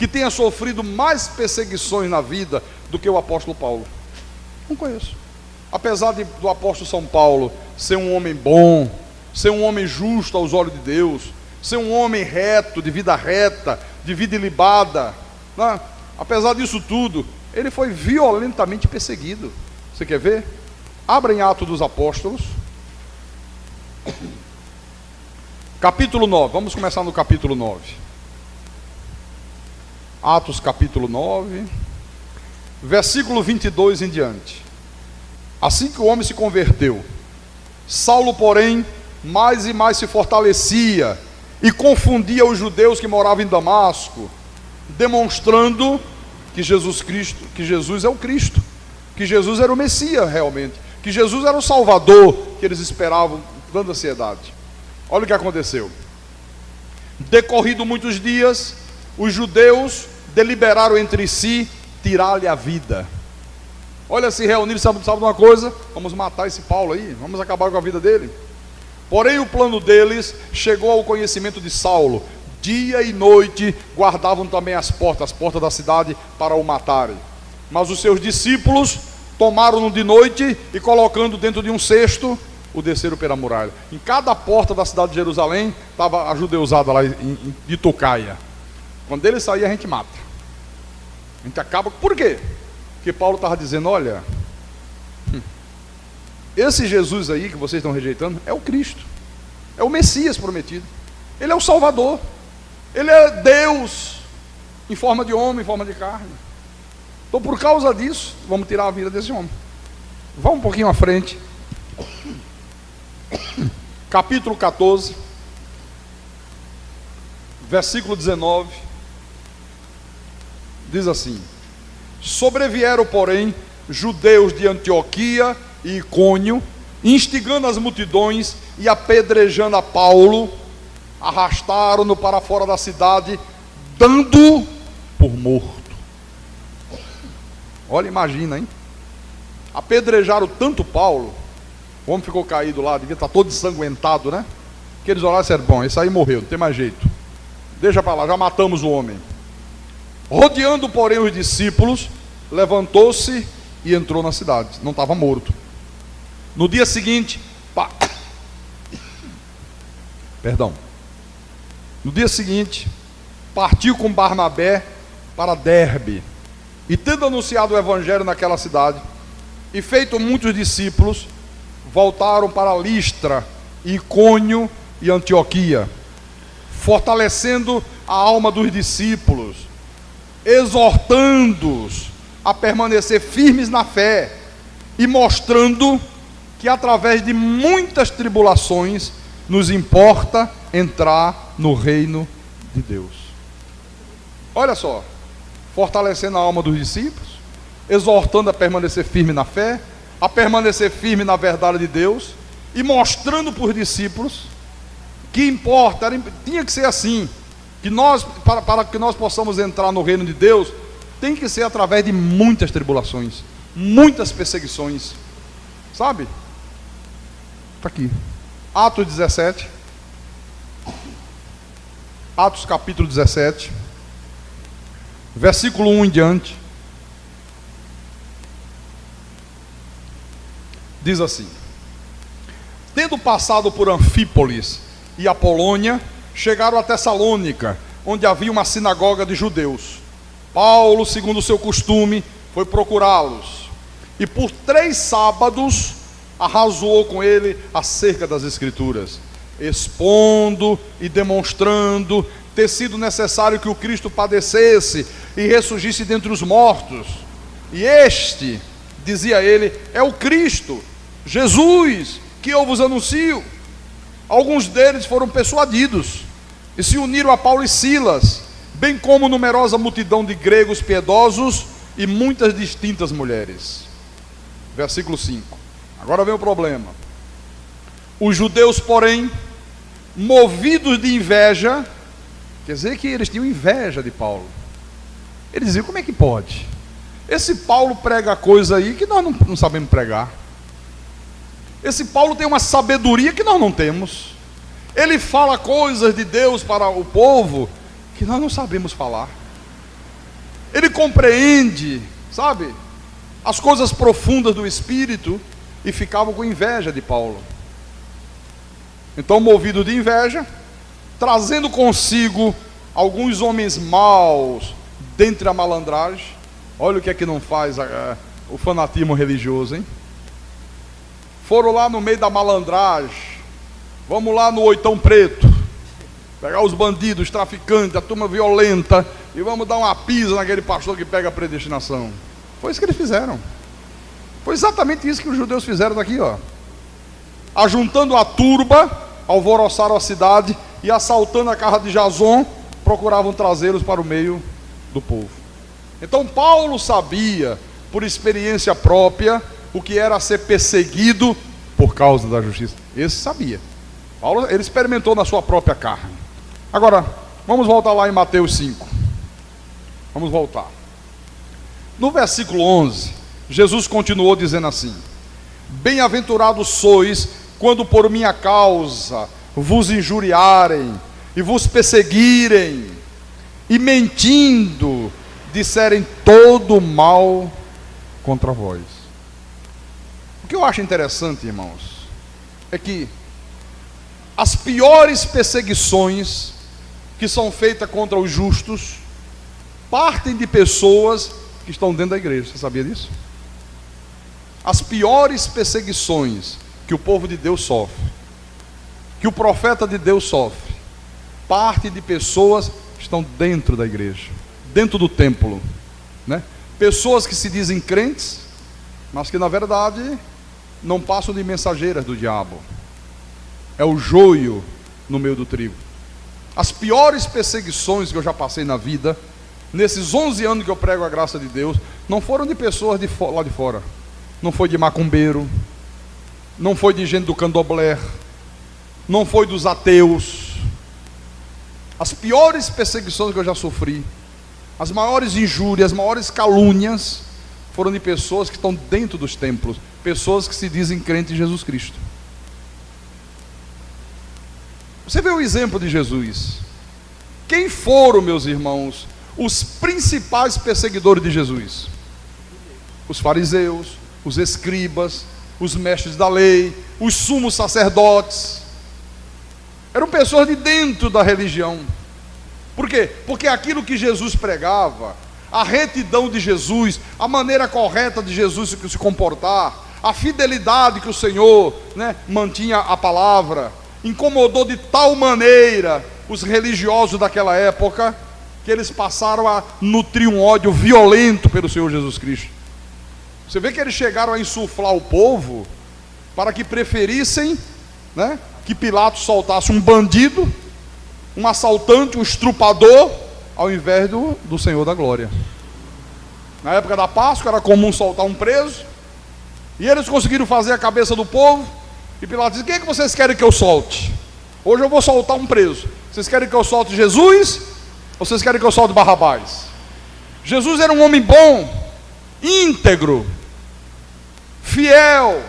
que tenha sofrido mais perseguições na vida do que o apóstolo Paulo? Não conheço. Apesar do apóstolo São Paulo ser um homem bom, ser um homem justo aos olhos de Deus, ser um homem reto, de vida reta, de vida ilibada, né? Apesar disso tudo, ele foi violentamente perseguido. Você quer ver? Abra em Atos dos Apóstolos, capítulo 9, vamos começar no capítulo 9. Atos capítulo 9, versículo 22 em diante. Assim que o homem se converteu, Saulo, porém, mais e mais se fortalecia e confundia os judeus que moravam em Damasco, demonstrando que Jesus é o Cristo, que Jesus era o Messias realmente, que Jesus era o Salvador que eles esperavam com tanta ansiedade. Olha o que aconteceu. Decorrido muitos dias, os judeus deliberaram entre si tirar-lhe a vida. Olha, se reuniram, sabe de uma coisa? Vamos matar esse Paulo aí, vamos acabar com a vida dele. Porém o plano deles chegou ao conhecimento de Saulo. Dia e noite guardavam também as portas da cidade para o matarem. Mas os seus discípulos tomaram-no de noite e, colocando dentro de um cesto, o desceram pela muralha. Em cada porta da cidade de Jerusalém estava a judeusada lá de tocaia. Quando ele sair, a gente mata. A gente acaba. Por quê? Porque Paulo estava dizendo: olha, esse Jesus aí que vocês estão rejeitando é o Cristo, é o Messias prometido, ele é o Salvador, ele é Deus em forma de homem, em forma de carne. Então, por causa disso, vamos tirar a vida desse homem. Vá um pouquinho à frente, capítulo 14, versículo 19, diz assim: sobrevieram, porém, judeus de Antioquia e Icônio, instigando as multidões e apedrejando a Paulo, arrastaram-no para fora da cidade, dando por morto. Olha, imagina, hein? Apedrejaram tanto Paulo, o homem ficou caído lá, devia estar todo ensanguentado, né? Que eles olharam e disseram: bom, esse aí morreu, não tem mais jeito, deixa para lá, já matamos o homem. Rodeando, porém, os discípulos, levantou-se e entrou na cidade. Não estava morto. No dia seguinte, no dia seguinte, partiu com Barnabé para Derbe, e tendo anunciado o evangelho naquela cidade, e feito muitos discípulos, voltaram para Listra, Icônio e Antioquia, fortalecendo a alma dos discípulos, exortando-os a permanecer firmes na fé e mostrando que através de muitas tribulações nos importa entrar no reino de Deus. Olha só, fortalecendo a alma dos discípulos, exortando a permanecer firme na fé, a permanecer firme na verdade de Deus e mostrando para os discípulos que importa, tinha que ser assim, que nós, para que nós possamos entrar no reino de Deus, tem que ser através de muitas tribulações, muitas perseguições, sabe? Está aqui, Atos 17, Atos capítulo 17, versículo 1 em diante, diz assim: tendo passado por Anfípolis e Apolônia, chegaram a Tessalônica, onde havia uma sinagoga de judeus. Paulo, segundo o seu costume, foi procurá-los, e por 3 sábados arrazoou com ele acerca das Escrituras, expondo e demonstrando ter sido necessário que o Cristo padecesse e ressurgisse dentre os mortos. E este, dizia ele, é o Cristo, Jesus, que eu vos anuncio. Alguns deles foram persuadidos e se uniram a Paulo e Silas, bem como numerosa multidão de gregos piedosos e muitas distintas mulheres. Versículo 5. Agora vem o problema. Os judeus, porém, movidos de inveja, quer dizer que eles tinham inveja de Paulo. Eles diziam: como é que pode? Esse Paulo prega coisa aí que nós não sabemos pregar. Esse Paulo tem uma sabedoria que nós não temos. Ele fala coisas de Deus para o povo que nós não sabemos falar. Ele compreende, sabe, as coisas profundas do Espírito, e ficavam com inveja de Paulo. Então, movido de inveja, trazendo consigo alguns homens maus dentre a malandragem. Olha o que é que não faz o fanatismo religioso, hein? Foram lá no meio da malandragem. Vamos lá no Oitão Preto, pegar os bandidos, os traficantes, a turma violenta, e vamos dar uma pisa naquele pastor que pega a predestinação. Foi isso que eles fizeram. Foi exatamente isso que os judeus fizeram daqui, ó. Ajuntando a turba, alvoroçaram a cidade e, assaltando a casa de Jason, procuravam trazê-los para o meio do povo. Então Paulo sabia, por experiência própria, o que era ser perseguido por causa da justiça. Esse sabia. Paulo, ele experimentou na sua própria carne. Agora, vamos voltar lá em Mateus 5. Vamos voltar. No versículo 11, Jesus continuou dizendo assim: bem-aventurados sois quando por minha causa vos injuriarem e vos perseguirem, e mentindo disserem todo mal contra vós. O que eu acho interessante, irmãos, é que as piores perseguições que são feitas contra os justos partem de pessoas que estão dentro da igreja. Você sabia disso? As piores perseguições que o povo de Deus sofre, que o profeta de Deus sofre, parte de pessoas que estão dentro da igreja, dentro do templo, né? Pessoas que se dizem crentes, mas que na verdade não passam de mensageiras do diabo. É o joio no meio do trigo. As piores perseguições que eu já passei na vida, nesses 11 anos que eu prego a graça de Deus, não foram de pessoas lá de fora. Não foi de macumbeiro, não foi de gente do candomblé, não foi dos ateus. As piores perseguições que eu já sofri, as maiores injúrias, as maiores calúnias, foram de pessoas que estão dentro dos templos, pessoas que se dizem crentes em Jesus Cristo. Você vê o exemplo de Jesus. Quem foram, meus irmãos, os principais perseguidores de Jesus? Os fariseus, os escribas, os mestres da lei, os sumos sacerdotes. Eram pessoas de dentro da religião. Por quê? Porque aquilo que Jesus pregava, a retidão de Jesus, a maneira correta de Jesus se comportar, a fidelidade que o Senhor, mantinha a palavra, incomodou de tal maneira os religiosos daquela época, que eles passaram a nutrir um ódio violento pelo Senhor Jesus Cristo. Você vê que eles chegaram a insuflar o povo para que preferissem, que Pilatos soltasse um bandido, um assaltante, um estrupador, ao invés do Senhor da glória. Na época da Páscoa era comum soltar um preso, e eles conseguiram fazer a cabeça do povo, e Pilatos disse: quem é que vocês querem que eu solte? Hoje eu vou soltar um preso. Vocês querem que eu solte Jesus? Ou vocês querem que eu solte Barrabás? Jesus era um homem bom, íntegro, fiel.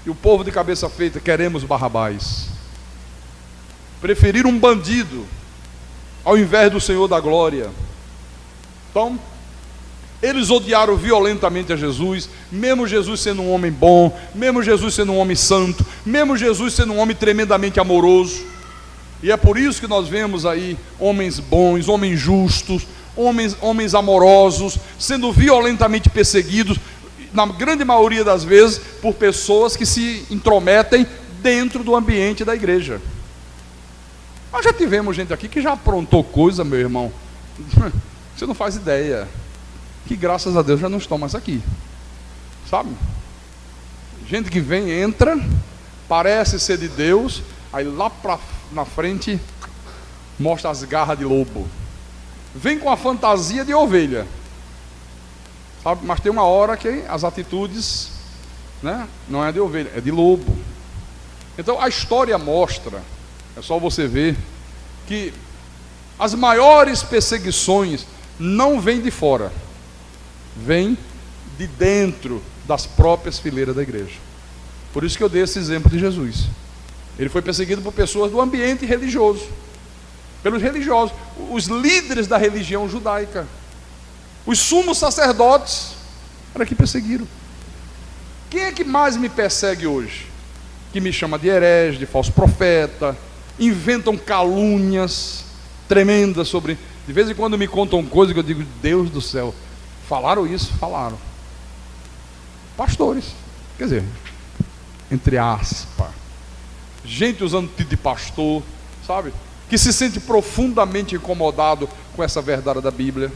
E o povo de cabeça feita: queremos Barrabás. Preferiram um bandido ao invés do Senhor da glória. Então, eles odiaram violentamente a Jesus, mesmo Jesus sendo um homem bom, mesmo Jesus sendo um homem santo, mesmo Jesus sendo um homem tremendamente amoroso. E é por isso que nós vemos aí homens bons, homens justos, homens amorosos, sendo violentamente perseguidos, na grande maioria das vezes, por pessoas que se intrometem dentro do ambiente da igreja. Nós já tivemos gente aqui que já aprontou coisa, meu irmão, você não faz ideia, que graças a Deus já não estão mais aqui, sabe? Gente que vem, entra, parece ser de Deus, aí lá na frente mostra as garras de lobo, vem com a fantasia de ovelha, sabe? Mas tem uma hora que as atitudes, não é de ovelha, é de lobo. Então a história mostra, é só você ver, que as maiores perseguições não vêm de fora, vêm de dentro das próprias fileiras da igreja. Por isso que eu dei esse exemplo de Jesus. Ele foi perseguido por pessoas do ambiente religioso. pelos religiosos, os líderes da religião judaica, os sumos sacerdotes, era que perseguiram. Quem é que mais me persegue hoje? Que me chama de herege, de falso profeta, inventam calúnias tremendas sobre... De vez em quando me contam coisas que eu digo, Deus do céu, falaram isso? Falaram. Pastores, quer dizer, entre aspas, gente usando título de pastor, sabe? Que se sente profundamente incomodado com essa verdade da Bíblia.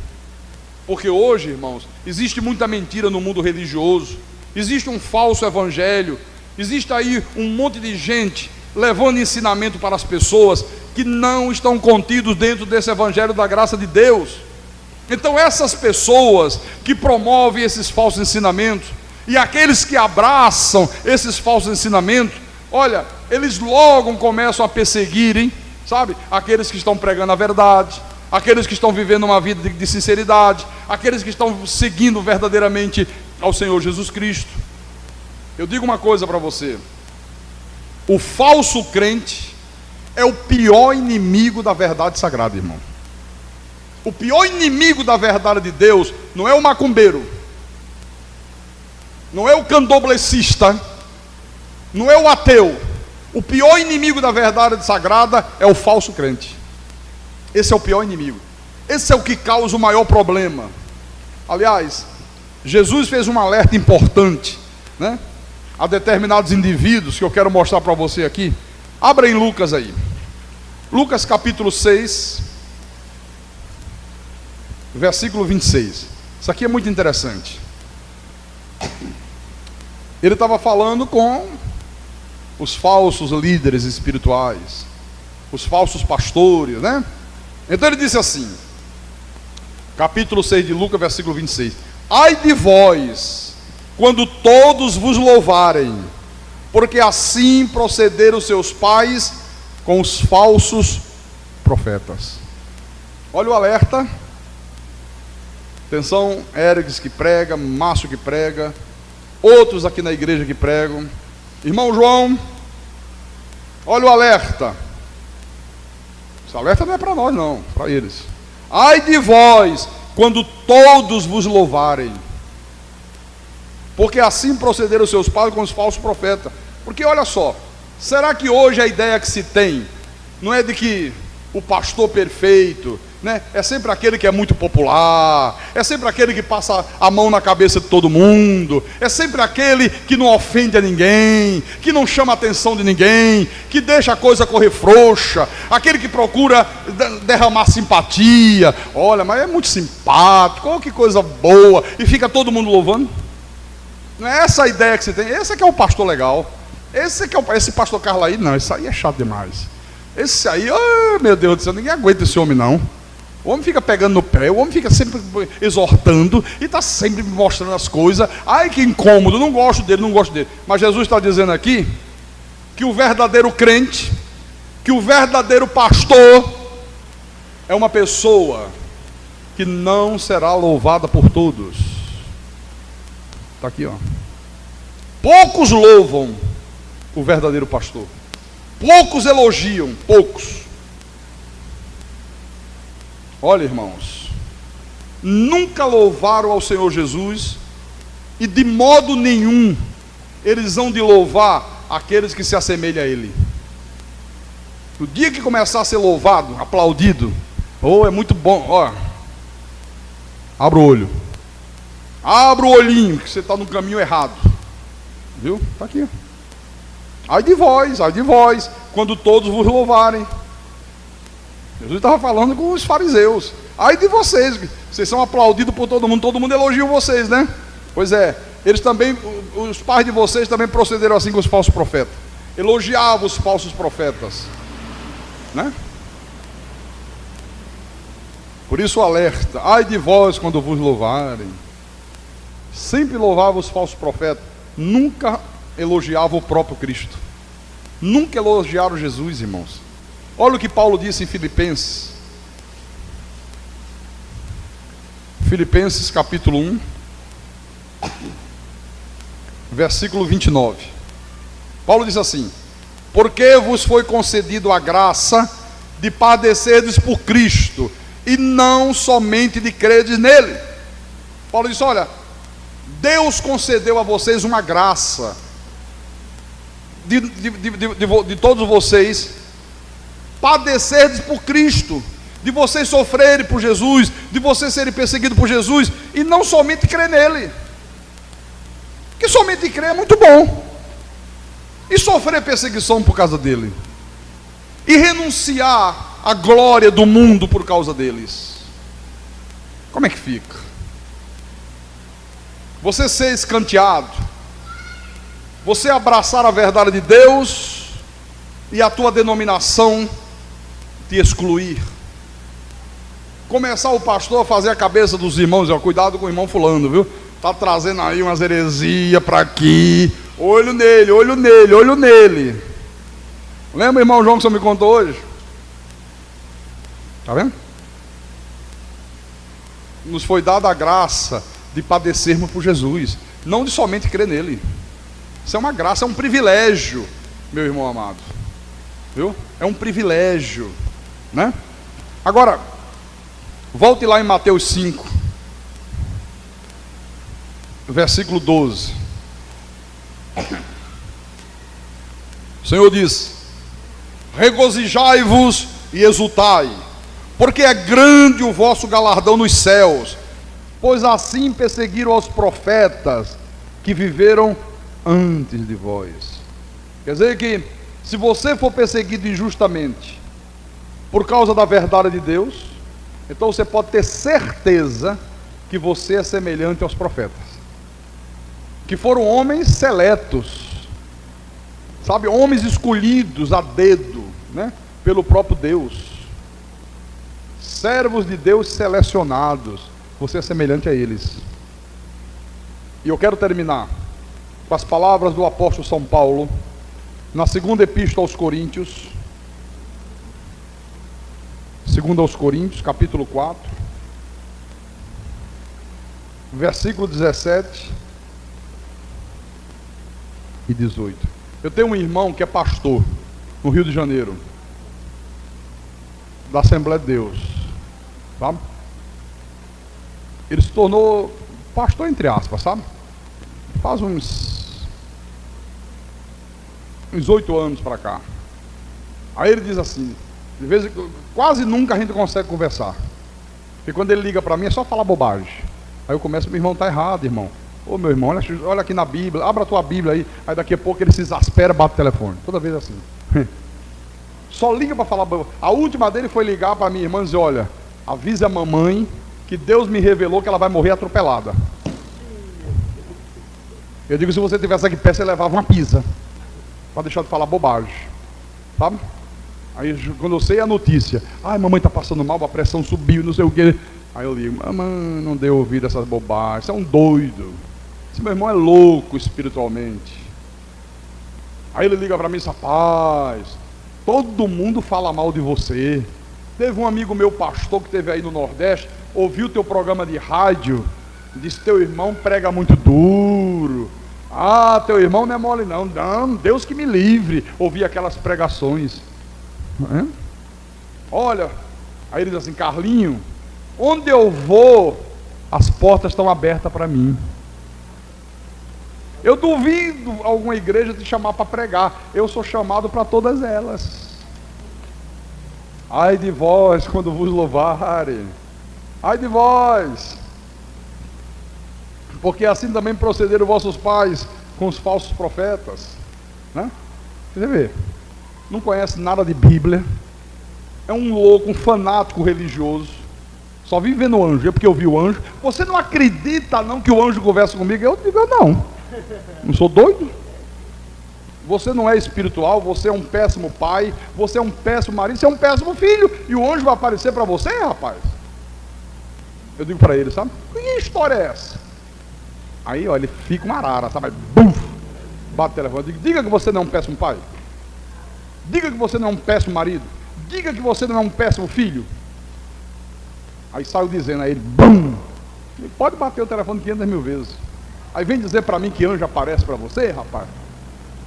Porque hoje, irmãos, existe muita mentira no mundo religioso, existe um falso evangelho, existe aí um monte de gente levando ensinamento para as pessoas que não estão contidos dentro desse evangelho da graça de Deus. Então essas pessoas que promovem esses falsos ensinamentos e aqueles que abraçam esses falsos ensinamentos, olha, eles logo começam a perseguirem, sabe, aqueles que estão pregando a verdade, aqueles que estão vivendo uma vida de sinceridade, aqueles que estão seguindo verdadeiramente ao Senhor Jesus Cristo. Eu digo uma coisa para você: o falso crente é o pior inimigo da verdade sagrada, irmão. O pior inimigo da verdade de Deus não é o macumbeiro, não é o candomblessista, não é o ateu. O pior inimigo da verdade sagrada é o falso crente. Esse é o pior inimigo. Esse é o que causa o maior problema. Aliás, Jesus fez um alerta importante, né, a determinados indivíduos, que eu quero mostrar para você aqui. Abra em Lucas aí. Lucas capítulo 6, versículo 26. Isso aqui é muito interessante. Ele estava falando com os falsos líderes espirituais, os falsos pastores, né? Então ele disse assim, capítulo 6 de Lucas, versículo 26: ai de vós, quando todos vos louvarem, porque assim procederam seus pais com os falsos profetas. Olha o alerta. Atenção, Erics que prega, Márcio que prega, outros aqui na igreja que pregam. Irmão João, olha o alerta. Esse alerta não é para nós não, para eles. Ai de vós, quando todos vos louvarem, porque assim procederam seus pais com os falsos profetas. Porque olha só, será que hoje a ideia que se tem não é de que o pastor perfeito, né, é sempre aquele que é muito popular, é sempre aquele que passa a mão na cabeça de todo mundo, é sempre aquele que não ofende a ninguém, que não chama a atenção de ninguém, que deixa a coisa correr frouxa, aquele que procura derramar simpatia? Olha, mas é muito simpático, oh, que coisa boa, e fica todo mundo louvando. Não é essa a ideia que você tem. Esse é que é o pastor legal. Esse que é esse pastor Carlos aí, não, esse aí é chato demais. Esse aí, oh, meu Deus do céu, ninguém aguenta esse homem não. O homem fica pegando no pé, o homem fica sempre exortando e está sempre mostrando as coisas. Ai, que incômodo, não gosto dele, não gosto dele. Mas Jesus está dizendo aqui que o verdadeiro crente, que o verdadeiro pastor é uma pessoa que não será louvada por todos. Está aqui, ó. Poucos louvam o verdadeiro pastor, poucos elogiam, poucos. Olha, irmãos, nunca louvaram ao Senhor Jesus, e de modo nenhum eles vão de louvar aqueles que se assemelham a Ele. No dia que começar a ser louvado, aplaudido, oh, é muito bom, ó, abra o olho, abra o olhinho, que você está no caminho errado, viu? Está aqui. Ai de vós, quando todos vos louvarem. Jesus estava falando com os fariseus. Ai de vocês, vocês são aplaudidos por todo mundo elogia vocês, né? Pois é, eles também, os pais de vocês também procederam assim com os falsos profetas. Elogiavam os falsos profetas, né? Por isso o alerta: ai de vós quando vos louvarem. Sempre louvava os falsos profetas, nunca elogiava o próprio Cristo, nunca elogiaram Jesus, irmãos. Olha o que Paulo disse em Filipenses. Filipenses capítulo 1, versículo 29. Paulo diz assim: porque vos foi concedido a graça de padecerdes por Cristo, e não somente de credes nele. Paulo disse: olha, Deus concedeu a vocês uma graça, de todos vocês, padecerdes por Cristo, de vocês sofrerem por Jesus, de vocês serem perseguidos por Jesus, e não somente crer nele. Que somente crer é muito bom, e sofrer perseguição por causa dele, e renunciar à glória do mundo por causa deles, como é que fica? Você ser escanteado, você abraçar a verdade de Deus e a tua denominação te excluir, começar o pastor a fazer a cabeça dos irmãos: ó, cuidado com o irmão fulano, viu? Está trazendo aí umas heresias para aqui, olho nele, olho nele, olho nele. Lembra, irmão João, que você me contou hoje? Está vendo? Nos foi dada a graça de padecermos por Jesus, não de somente crer nele. Isso é uma graça, é um privilégio, meu irmão amado, viu? É um privilégio, né? Agora, volte lá em Mateus 5, versículo 12. O Senhor diz: regozijai-vos e exultai, porque é grande o vosso galardão nos céus, pois assim perseguiram aos profetas que viveram antes de vós. Quer dizer que, se você for perseguido injustamente por causa da verdade de Deus, então você pode ter certeza que você é semelhante aos profetas, que foram homens seletos, sabe, homens escolhidos a dedo, né, pelo próprio Deus, servos de Deus selecionados. Você é semelhante a eles. E eu quero terminar com as palavras do apóstolo São Paulo, na segunda epístola aos Coríntios, segunda aos Coríntios, capítulo 4, versículo 17 e 18. Eu tenho um irmão que é pastor no Rio de Janeiro, da Assembleia de Deus, sabe? Ele se tornou pastor entre aspas, sabe? Faz uns 8 anos para cá. Aí ele diz assim, de vez em quando, quase nunca a gente consegue conversar, porque quando ele liga para mim é só falar bobagem. Aí eu começo: meu irmão, está errado, irmão. Ô meu irmão, olha aqui na Bíblia, abra a tua Bíblia aí. Aí daqui a pouco ele se exaspera, bate o telefone, toda vez assim. Só liga para falar bobagem. A última dele foi ligar para minha irmã e dizer: olha, avisa a mamãe que Deus me revelou que ela vai morrer atropelada. Eu digo: se você tivesse aqui perto, você levava uma pizza, para deixar de falar bobagem, sabe? Aí quando eu sei a notícia: ai, mamãe está passando mal, a pressão subiu, não sei o que. Aí eu digo: mamãe, não dê ouvido a essas bobagens, você é um doido, esse meu irmão é louco espiritualmente. Aí ele liga para mim e diz: rapaz, todo mundo fala mal de você. Teve um amigo meu, pastor, que esteve aí no Nordeste, ouviu o teu programa de rádio, disse: teu irmão prega muito duro. Ah, teu irmão não é mole não. Não, Deus que me livre, ouvir aquelas pregações. É? Olha, aí ele diz assim: Carlinho, onde eu vou, as portas estão abertas para mim. Eu duvido alguma igreja te chamar para pregar, eu sou chamado para todas elas. Ai de vós quando vos louvarem, ai de vós, porque assim também procederam vossos pais com os falsos profetas, né? Você vê, não conhece nada de Bíblia, é um louco, um fanático religioso, só vive vendo o anjo. É porque eu vi o anjo. Você não acredita não que o anjo conversa comigo? Eu digo: eu não sou doido. Você não é espiritual, você é um péssimo pai, você é um péssimo marido, você é um péssimo filho, e o anjo vai aparecer para você, rapaz? Eu digo para ele, sabe? Que história é essa? Aí, ó, ele fica uma arara, sabe? Buf, bate o telefone. Eu digo: diga que você não é um péssimo pai, diga que você não é um péssimo marido, diga que você não é um péssimo filho. Aí saiu dizendo a ele: bum! Ele pode bater o telefone 500 mil vezes. Aí vem dizer para mim que anjo aparece para você, rapaz?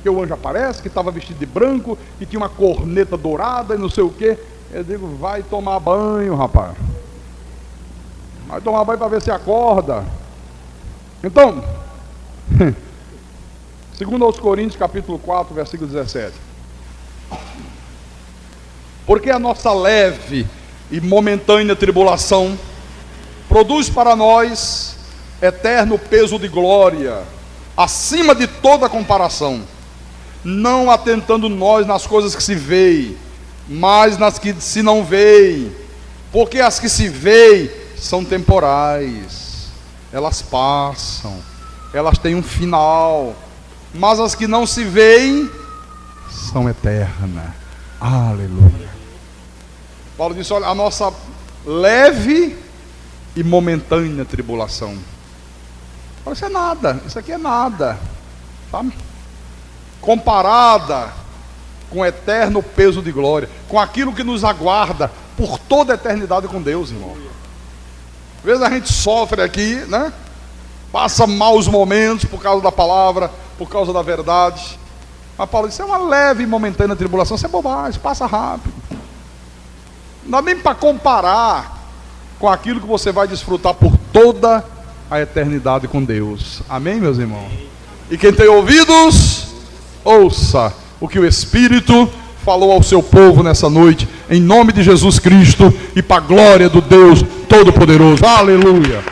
Que o anjo aparece, que estava vestido de branco, que tinha uma corneta dourada e não sei o quê. Eu digo, vai tomar banho, rapaz. Vai tomar banho para ver se acorda. Então, segundo aos Coríntios, capítulo 4, versículo 17. Porque a nossa leve e momentânea tribulação produz para nós eterno peso de glória, acima de toda comparação, não atentando nós nas coisas que se veem, mas nas que se não veem, porque as que se veem são temporais, elas passam, elas têm um final, mas as que não se veem são eternas. Aleluia. Paulo disse, olha, a nossa leve e momentânea tribulação. Isso é nada, isso aqui é nada, sabe? Comparada com o eterno peso de glória, com aquilo que nos aguarda por toda a eternidade com Deus, irmão. Às vezes a gente sofre aqui, né? Passa maus momentos por causa da palavra, por causa da verdade. Mas Paulo disse, é uma leve e momentânea tribulação, isso é bobagem, passa rápido. Não dá nem para comparar com aquilo que você vai desfrutar por toda a eternidade com Deus. Amém, meus irmãos? E quem tem ouvidos, ouça o que o Espírito falou ao seu povo nessa noite, em nome de Jesus Cristo e para a glória do Deus Todo-Poderoso. Aleluia!